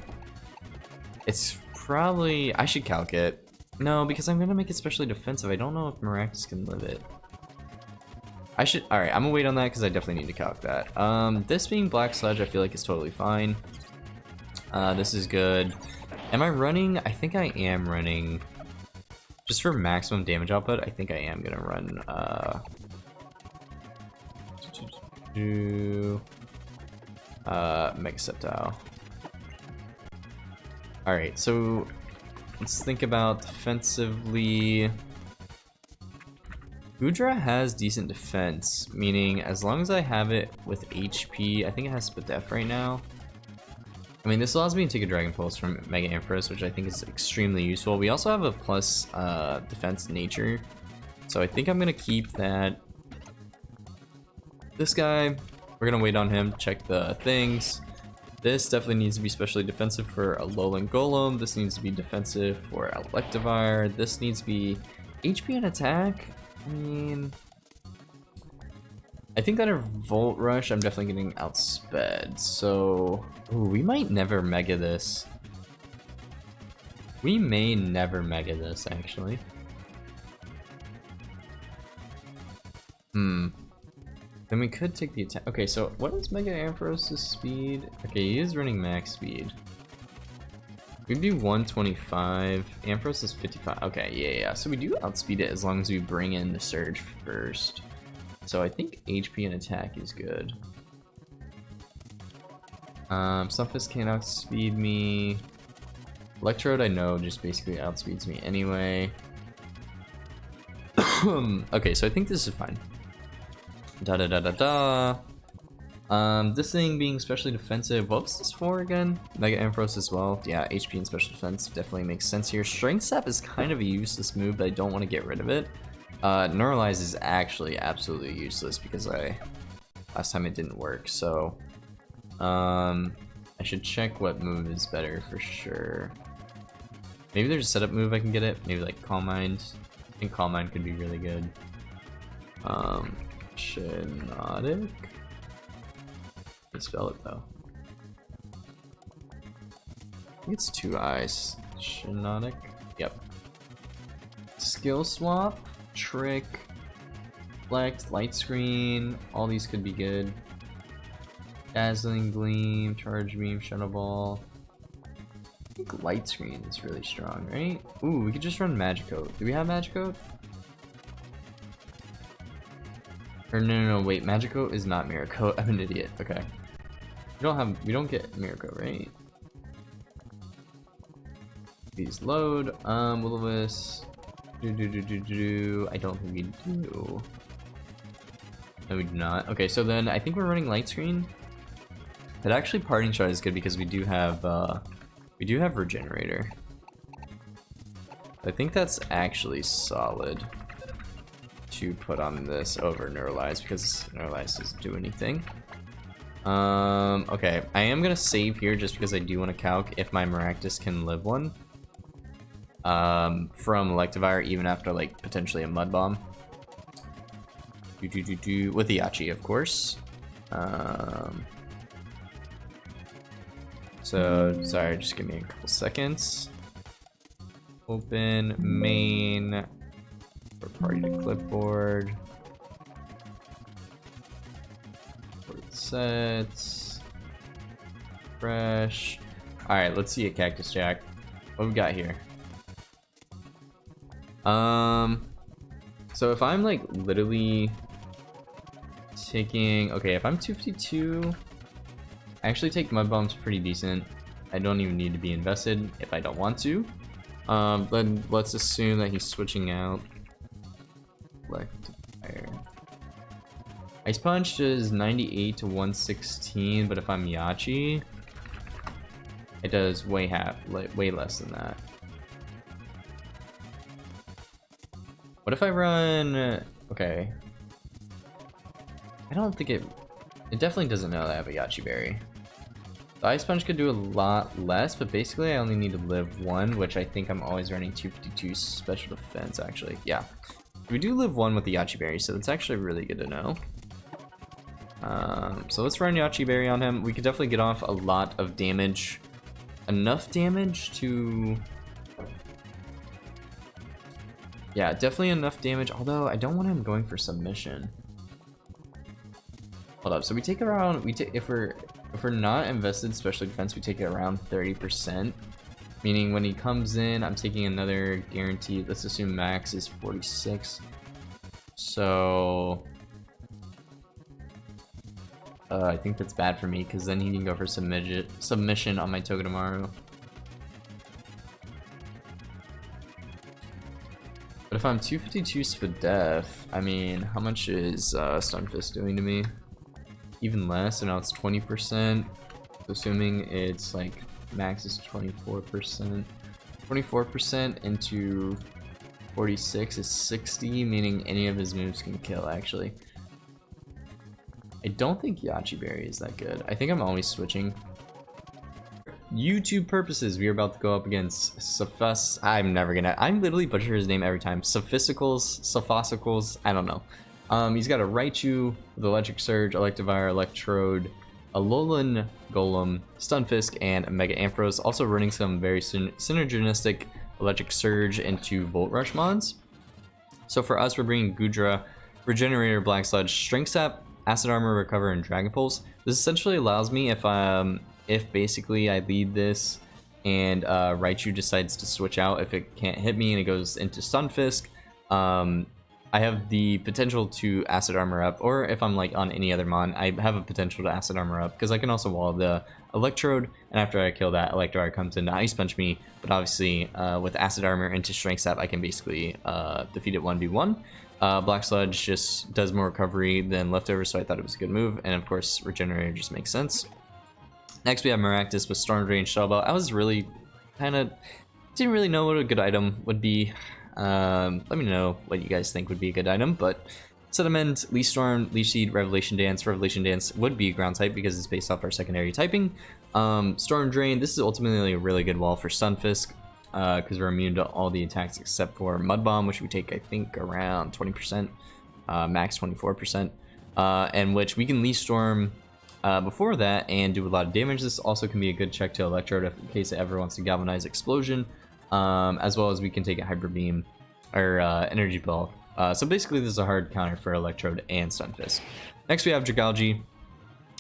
it's probably, I should calc it. No, because I'm gonna make it specially defensive. I don't know if Maractus can live it. I should. All right, I'm gonna wait on that because I definitely need to calc that. This being Black Sludge, I feel like is totally fine. This is good. Am I running? I think I am running. Just for maximum damage output, I think I am gonna run. Mega Sceptile. All right, so let's think about defensively. Goodra has decent defense, meaning as long as I have it with HP, I think it has Spadef right now. I mean, this allows me to take a Dragon Pulse from Mega Ampharos, which I think is extremely useful. We also have a plus defense nature, so I think I'm gonna keep that. This guy, we're gonna wait on him, check the things. This definitely needs to be specially defensive for a Alolan Golem. This needs to be defensive for Electivire. This needs to be HP and attack. I mean, I think that a Volt Rush, I'm definitely getting outsped. So, ooh, we might never Mega this. We may never Mega this, actually. Then we could take the attack. Okay, so what is Mega Ampharos' speed? Okay, he is running max speed. We do 125. Ampharos is 55. Okay, yeah. So we do outspeed it as long as we bring in the Surge first. So I think HP and attack is good. Stunfisk can't outspeed me. Electrode I know just basically outspeeds me anyway. Okay, so I think this is fine. This thing being specially defensive, what was this for again? Mega Ampharos as well. Yeah, HP and special defense definitely makes sense here. Strength Sap is kind of a useless move, but I don't want to get rid of it. Neuralize is actually absolutely useless because last time it didn't work, so I should check what move is better for sure. Maybe there's a setup move I can get it, maybe like Calm Mind. I think Calm Mind could be really good. Shinotic? Let's spell it though. I think it's 2 eyes. Shinotic? Yep. Skill Swap, Trick, Reflect, Light Screen, all these could be good. Dazzling Gleam, Charge Beam, Shadow Ball. I think Light Screen is really strong, right? Ooh, we could just run Magicoat. Do we have Magicoat? Or no, wait, Magicoat is not Mirror Coat. I'm an idiot. Okay. We don't get Mirror Coat, right? These load. Will-O-Wisp. I don't think we do. No, we do not. Okay, so then I think we're running Light Screen. But actually Parting Shot is good because we do have Regenerator. I think that's actually solid to put on this over Neuralize because Neuralize doesn't do anything. Okay, I am gonna save here just because I do want to calc if my Maractus can live one. From Electivire even after like potentially a Mud Bomb. With the Yachi, of course. So sorry, just give me a couple seconds. Open main. Party to clipboard. Sets. Fresh. Alright, let's see a Cactus Jack. What we got here? So if I'm like literally taking, okay, if I'm 252, I actually take Mud Bombs pretty decent. I don't even need to be invested if I don't want to. Then let's assume that he's switching out. Ice Punch is 98 to 116, but if I'm Yachi, it does way less than that. What if I run? Okay, I don't think it definitely doesn't know that I have a Yachi Berry. The Ice Punch could do a lot less, but basically I only need to live 1, which I think I'm always running 252 special defense actually. Yeah. We do live 1 with the Yachi Berry, so it's actually really good to know. So let's run Yachi Berry on him. We could definitely get off a lot of damage. Enough damage to Yeah, definitely enough damage, although I don't want him going for submission. Hold up, so we take around, if we're not invested in special defense, we take it around 30%. Meaning when he comes in, I'm taking another guaranteed, let's assume max is 46. So I think that's bad for me, because then he can go for submission on my Togedemaru. But if I'm 252 Spadef, I mean, how much is Stunfist doing to me? Even less, so now it's 20%. Assuming it's like max is 24%. 24% into 46 is 60, meaning any of his moves can kill, actually. I don't think Yachi Berry is that good. I think I'm always switching. YouTube purposes, we are about to go up against I'm literally butcher his name every time. Sophocles, I don't know. He's got a Raichu with Electric Surge, Electivire, Electrode, Alolan Golem, Stunfisk, and Mega Ampharos. Also running some very synergistic Electric Surge into Volt Rush mons. So for us, we're bringing Goodra, Regenerator, Black Sludge, Strength Sap, Acid Armor, Recover, and Dragon Pulse. This essentially allows me, if basically I lead this and Raichu decides to switch out if it can't hit me and it goes into Stunfisk, I have the potential to Acid Armor up, or if I'm like on any other mon, I have a potential to Acid Armor up, because I can also wall the Electrode, and after I kill that, Electivire comes in to Ice Punch me, but obviously with Acid Armor into Strength Sap, I can basically defeat it 1v1. Black Sludge just does more recovery than Leftovers, so I thought it was a good move, and of course Regenerator just makes sense. Next we have Maractus with Storm Drain, Shell Belt. I was really didn't really know what a good item would be. Let me know what you guys think would be a good item, but Sediment, Leaf Storm, Leaf Seed, Revelation Dance. Revelation Dance would be ground type because it's based off our secondary typing. Storm Drain, this is ultimately a really good wall for Stunfisk, because we're immune to all the attacks except for Mud Bomb, which we take I think around 20%, max 24%, and which we can Leaf Storm before that and do a lot of damage. This also can be a good check to Electrode in case it ever wants to Galvanize Explosion, as well as we can take a Hyper Beam or Energy Ball. So basically this is a hard counter for Electrode and Stunfisk. Next we have Dragalge,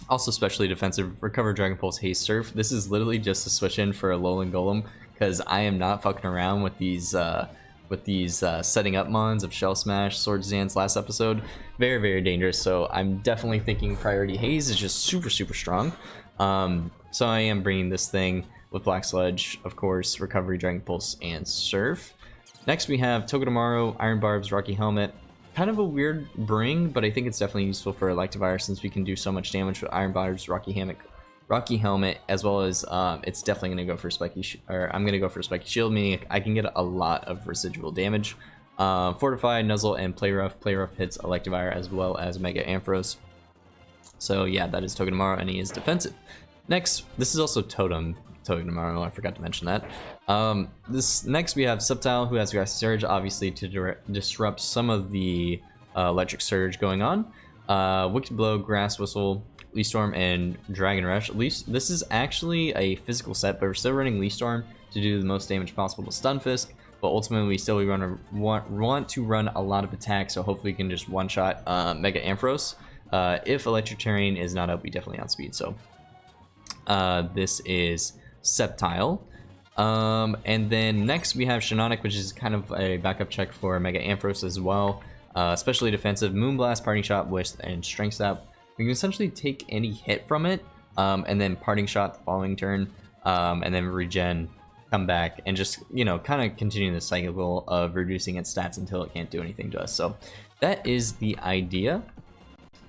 also specially defensive, Recover, Dragon Pulse, Haste, Surf. This is literally just a switch in for a Alolan Golem, because I am not fucking around with these setting up mons of Shell Smash, Swords Dance last episode. Very, very dangerous, so I'm definitely thinking Priority Haze is just super, super strong. So I am bringing this thing with Black Sludge, of course, Recovery, Dragon Pulse, and Surf. Next we have Togedemaru, Iron Barbs, Rocky Helmet. Kind of a weird bring, but I think it's definitely useful for Electivire since we can do so much damage with Iron Barbs, Rocky Helmet, as well as it's definitely going to go for I'm going to go for Spiky Shield, meaning I can get a lot of residual damage. Fortify, Nuzzle, and Play Rough. Play Rough hits Electivire as well as Mega Ampharos. So yeah, that is Togedemaru, and he is defensive. Next, this is also Togedemaru, I forgot to mention that. Next we have Sceptile, who has Grassy Surge, obviously to disrupt some of the Electric Surge going on. Wicked Blow, Grass Whistle, Leaf Storm, and Dragon Rush. This is actually a physical set, but we're still running Leaf Storm to do the most damage possible to Stunfisk. But ultimately, we still want to run a lot of attacks, so hopefully we can just one-shot Mega Ampharos. If Electric Terrain is not up, we definitely outspeed. So this is Sceptile. And then next we have Shiinotic, which is kind of a backup check for Mega Ampharos as well. Especially defensive, Moonblast, Parting Shot, Wisp, and Strength Sap. We can essentially take any hit from it, and then Parting Shot the following turn, and then regen, come back, and just, you know, kind of continue the cycle of reducing its stats until it can't do anything to us. So that is the idea.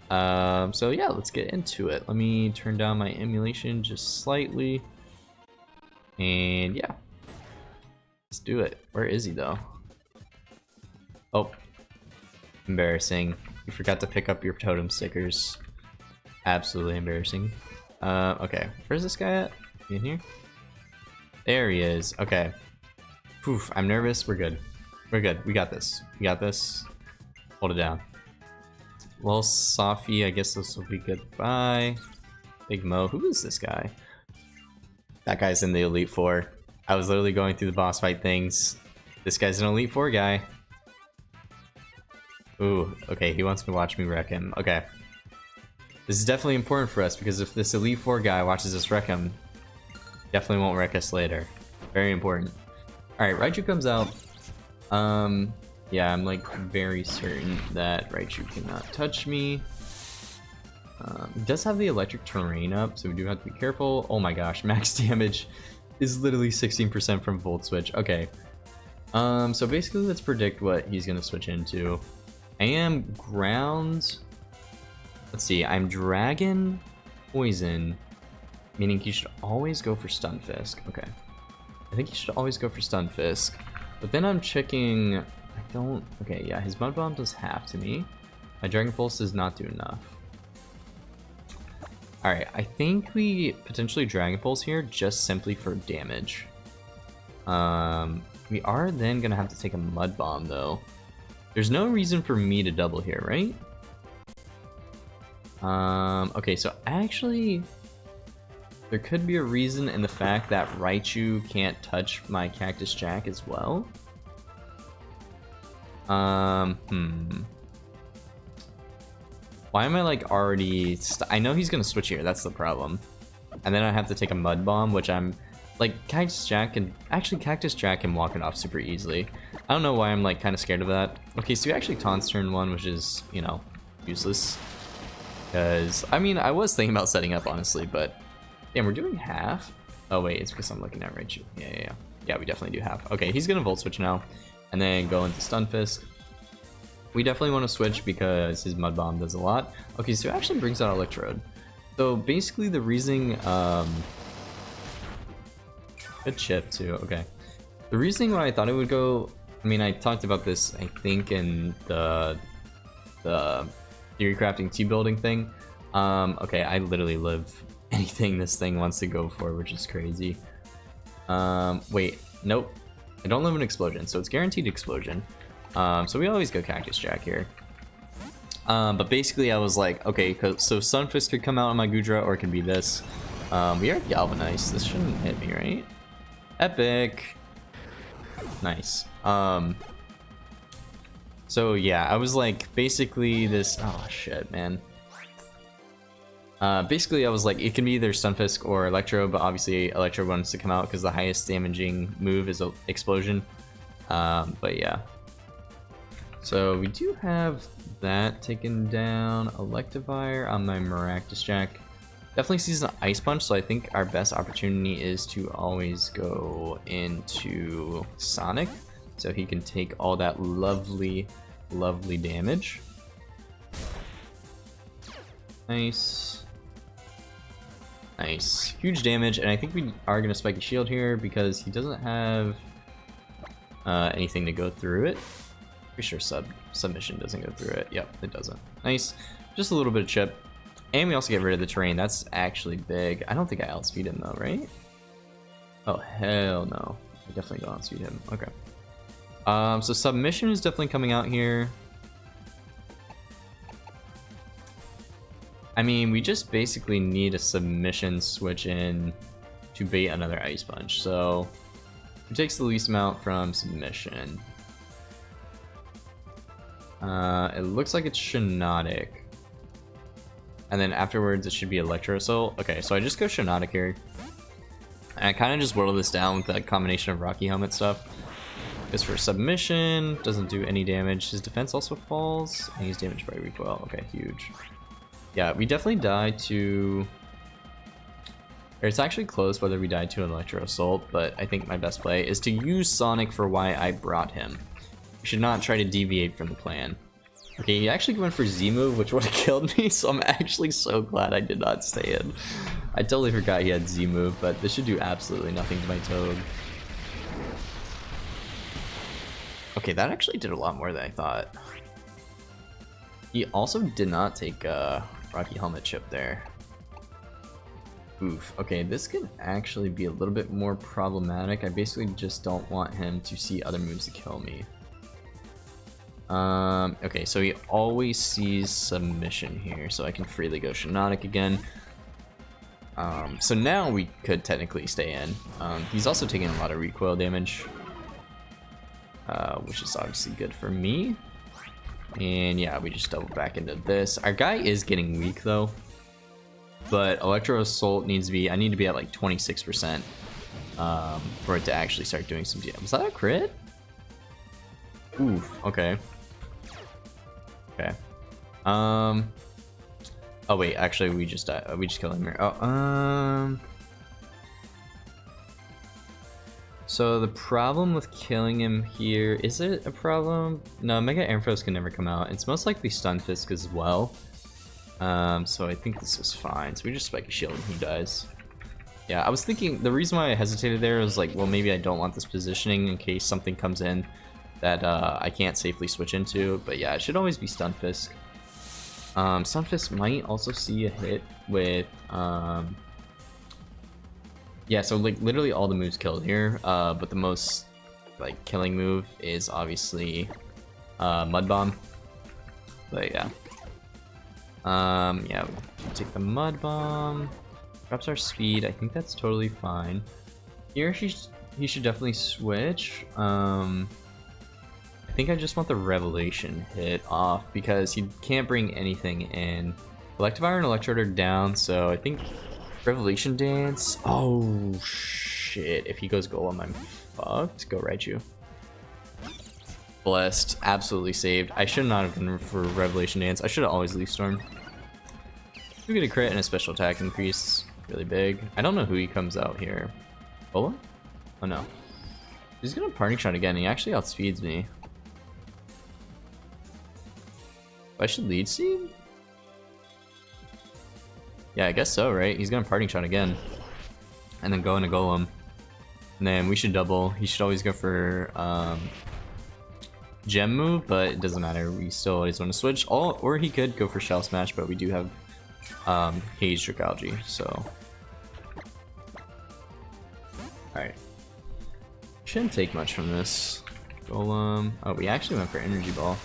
So yeah, let's get into it. Let me turn down my emulation just slightly. And yeah, let's do it. Where is he though? Oh, embarrassing. You forgot to pick up your totem stickers. Absolutely embarrassing. Okay, where's this guy at? In here? There he is. Okay. Poof, I'm nervous. We're good. We're good. We got this. We got this. Hold it down. Well, Safi, I guess this will be goodbye. Big Mo. Who is this guy? That guy's in the Elite Four. I was literally going through the boss fight things. This guy's an Elite Four guy. Ooh, okay, he wants to watch me wreck him. Okay. This is definitely important for us, because if this Elite Four guy watches us wreck him, definitely won't wreck us later. Very important. Alright, Raichu comes out. Yeah, I'm like very certain that Raichu cannot touch me. It does have the electric terrain up, so we do have to be careful. Oh my gosh, max damage is literally 16% from Volt Switch. Okay. So basically let's predict what he's gonna switch into. I am ground. Let's see, I'm Dragon Poison, meaning he should always go for Stunfisk. Okay. I think he should always go for Stunfisk. But then I'm checking. I don't. Okay, yeah, his Mud Bomb does half to me. My Dragon Pulse does not do enough. Alright, I think we potentially Dragon Pulse here just simply for damage. We are then gonna have to take a Mud Bomb though. There's no reason for me to double here, right? Okay, so actually there could be a reason in the fact that Raichu can't touch my Cactus Jack as well. Why am I like already... I know he's gonna switch here, that's the problem. And then I have to take a Mud Bomb, which I'm... Like, Cactus Jack can... Actually, Cactus Jack can walk it off super easily. I don't know why I'm like kind of scared of that. Okay, so he actually taunts turn 1, which is, you know, useless. Because, I mean, I was thinking about setting up, honestly, but... Damn, we're doing half? Oh wait, it's because I'm looking at Raichu. Yeah. Yeah, we definitely do half. Okay, he's gonna Volt Switch now. And then go into Stunfisk. We definitely want to switch because his Mud Bomb does a lot. Okay, so it actually brings out Electrode. So basically the reasoning, good chip too, okay. The reasoning why I thought it would go, I mean, I talked about this, I think, in the Theorycrafting Teambuilding thing. Okay, I literally live anything this thing wants to go for, which is crazy. Wait, nope. I don't live in Explosion, so it's guaranteed Explosion. So we always go Cactus Jack here. But basically I was like, okay, so Stunfisk could come out on my Goodra, or it could be this. We are Galvanized. This shouldn't hit me, right? Epic. Nice. So yeah, I was like, basically this... Oh shit, man. Basically I was like, it can be either Stunfisk or Electro, but obviously Electro wants to come out because the highest damaging move is Explosion. But yeah. So we do have that taken down. Electivire on my Maractus Jack. Definitely sees an Ice Punch, so I think our best opportunity is to always go into Sonic, so he can take all that lovely, lovely damage. Nice. Nice. Huge damage, and I think we are going to Spiky Shield here because he doesn't have anything to go through it. Pretty sure Submission doesn't go through it. Yep, it doesn't. Nice. Just a little bit of chip. And we also get rid of the terrain. That's actually big. I don't think I outspeed him though, right? Oh, hell no. I definitely don't outspeed him. Okay. So Submission is definitely coming out here. I mean, we just basically need a Submission switch in to bait another Ice Punch. So, who takes the least amount from Submission? It looks like it's Shiinotic. And then afterwards it should be Electro Assault. Okay, so I just go Shiinotic here. And I kind of just whittle this down with that combination of Rocky Helmet stuff. Because for Submission, doesn't do any damage. His defense also falls, and he's damaged by recoil. Okay, huge. Yeah, we definitely die to... Or it's actually close whether we die to an Electro Assault, but I think my best play is to use Sonic for why I brought him. We should not try to deviate from the plan. Okay, he actually went for Z-move, which would have killed me, so I'm actually so glad I did not stay in. I totally forgot he had Z-move, but this should do absolutely nothing to my Toad. Okay, that actually did a lot more than I thought. He also did not take Rocky Helmet chip there. Oof. Okay, this could actually be a little bit more problematic. I basically just don't want him to see other moves to kill me. Okay, so he always sees Submission here, so I can freely go Shiinotic again. So now we could technically stay in. He's also taking a lot of recoil damage, which is obviously good for me. And yeah, we just double back into this. Our guy is getting weak though. But Electro Assault needs to be, I need to be at like 26% for it to actually start doing some damage. Was that a crit? Oof, okay. Okay. Oh wait, actually we just killed him here. Oh, so the problem with killing him here, is it a problem? No, Mega Ampharos can never come out. It's most likely Stunfisk as well. So I think this is fine. So we just Spiky Shield and he dies. Yeah, I was thinking, the reason why I hesitated there was like, well, maybe I don't want this positioning in case something comes in that I can't safely switch into. But yeah, it should always be Stunfisk. Stunfisk might also see a hit with... yeah, so like literally all the moves killed here, but the most like killing move is obviously Mud Bomb. But yeah. Yeah, we take the Mud Bomb. Drops our speed. I think that's totally fine. Here he should definitely switch. I think I just want the Revelation hit off because he can't bring anything in. Electivire and Electrode are down, so I think Revelation Dance. Oh shit! If he goes Golem, I'm fucked. Go Raichu. Blessed. Absolutely saved. I should not have gone for Revelation Dance. I should have always Leaf Storm. We get a crit and a special attack increase. Really big. I don't know who he comes out here. Bola? Oh no. He's gonna Parting Shot again. He actually outspeeds me. I should Lead Seed? Yeah, I guess so, right? He's gonna Parting Shot again. And then go into Golem. And then we should double. He should always go for Gem move, but it doesn't matter. We still always want to switch. Or he could go for Shell Smash, but we do have Haze Dragalge, so. Alright. Shouldn't take much from this. Golem. Oh, we actually went for Energy Ball.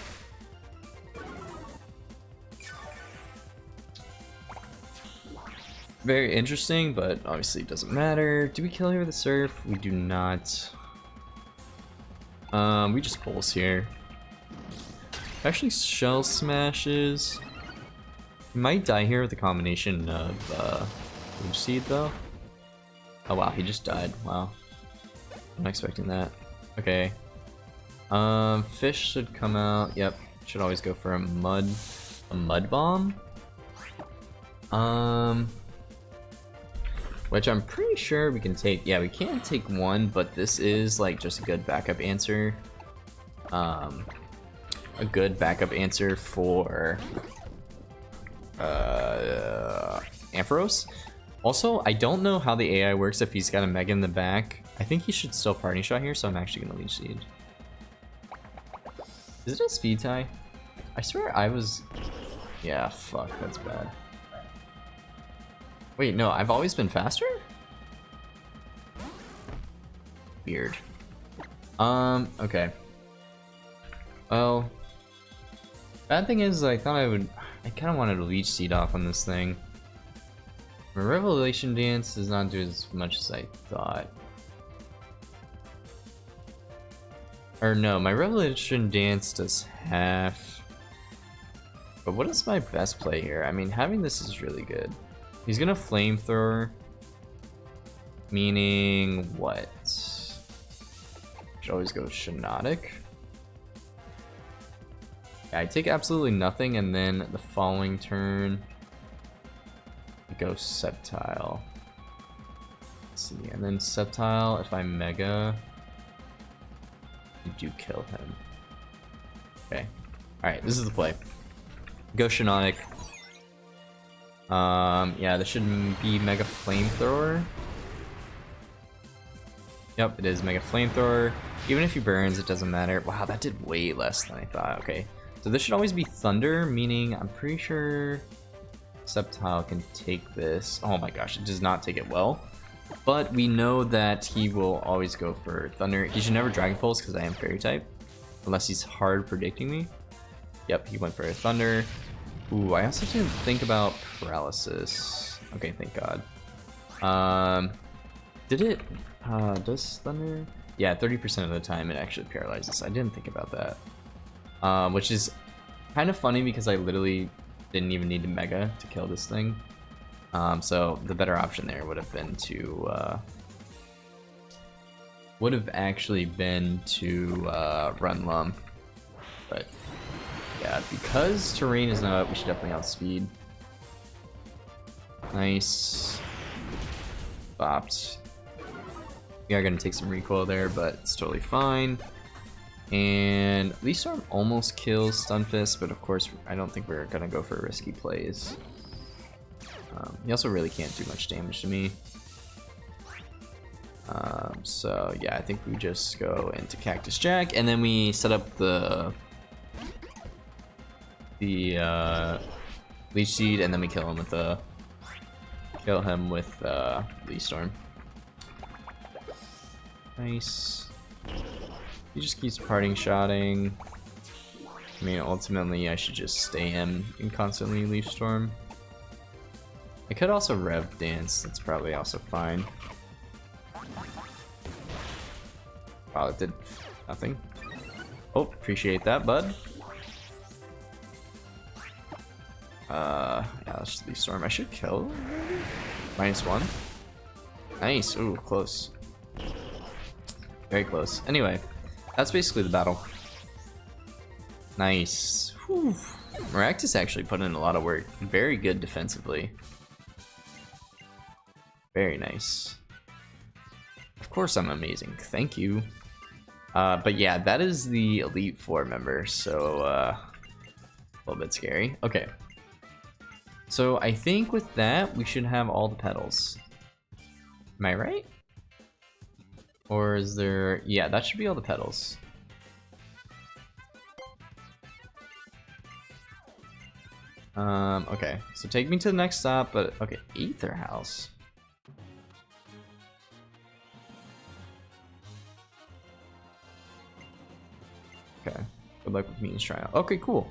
Very interesting, but obviously it doesn't matter. Do we kill here with the Surf? We do not. We just pulse here. Actually, Shell Smashes. We might die here with a combination of Leech Seed though. Oh wow, he just died. Wow. I'm not expecting that. Okay. Fish should come out. Yep. Should always go for a Mud Bomb. Which I'm pretty sure we can take. Yeah, we can take one, but this is like just a good backup answer. A good backup answer for Ampharos. Also, I don't know how the AI works if he's got a Mega in the back. I think he should still Parting Shot here, so I'm actually gonna Leech Seed. Is it a speed tie? I swear I was. Yeah, fuck, that's bad. Wait, no, I've always been faster? Weird. Okay. Well, bad thing is I thought I kind of wanted to Leech Seed off on this thing. My Revelation Dance does not do as much as I thought. Or no, my Revelation Dance does half. But what is my best play here? I mean, having this is really good. He's gonna Flamethrower. Meaning what? Should always go Shiinotic. Yeah, I take absolutely nothing, and then the following turn I go Sceptile. Let's see, and then Sceptile, if I Mega, you do kill him. Okay. Alright, this is the play. Go Shiinotic. Yeah, this should be Mega Flamethrower. Yep, it is Mega Flamethrower. Even if he burns, it doesn't matter. Wow, that did way less than I thought. Okay, so this should always be Thunder, meaning I'm pretty sure Sceptile can take this. Oh my gosh, it does not take it well. But we know that he will always go for Thunder. He should never Dragon Pulse because I am Fairy type. Unless he's hard predicting me. Yep, he went for a Thunder. Ooh, I also didn't think about Paralysis. Okay, thank God. Did it? Does Thunder? Yeah, 30% of the time it actually paralyzes. I didn't think about that. Which is kind of funny because I literally didn't even need to Mega to kill this thing. So the better option there would have been to run Lum. But yeah, because terrain is not up, we should definitely outspeed. Nice. Bopped. We are gonna take some recoil there, but it's totally fine. And Leaf Storm almost kills Stunfisk, but of course I don't think we're gonna go for risky plays. He also really can't do much damage to me. So yeah, I think we just go into Cactus Jack, and then we set up the Leech Seed, and then we kill him with Leaf Storm. Nice. He just keeps parting shotting. I mean, ultimately I should just stay him and constantly Leaf Storm. I could also Rev Dance, that's probably also fine. Wow, it did nothing. Oh, appreciate that, bud. Yeah, let's just Leaf Storm. I should kill. -1. Nice. Ooh, close. Very close. Anyway, that's basically the battle. Nice. Whew. Maractus actually put in a lot of work. Very good defensively. Very nice. Of course I'm amazing. Thank you. But yeah, that is the Elite Four member, so a little bit scary. Okay. So I think with that, we should have all the petals. Am I right? Or is there... Yeah, that should be all the petals. Okay. So take me to the next stop, but... Okay, Aether House. Okay. Good luck with Mina's trial. Okay, cool.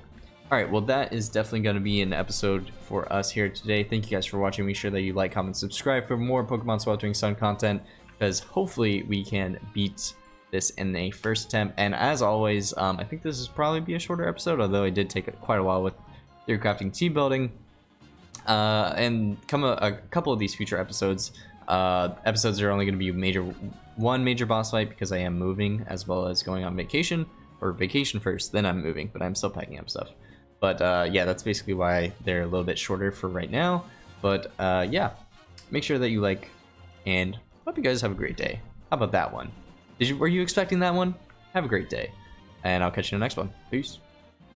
Alright, well that is definitely going to be an episode for us here today. Thank you guys for watching. Make sure that you like, comment, subscribe for more Pokemon Sweltering Sun content, because hopefully we can beat this in a first attempt. And as always, I think this is probably be a shorter episode, although I did take quite a while with Theorycrafting Teambuilding. And a couple of these future episodes, episodes are only going to be one major boss fight, because I am moving, as well as going on vacation. Or vacation first, then I'm moving, but I'm still packing up stuff. But yeah, that's basically why they're a little bit shorter for right now. But yeah, make sure that you like, and hope you guys have a great day. How about that one? Were you expecting that one? Have a great day, and I'll catch you in the next one. Peace.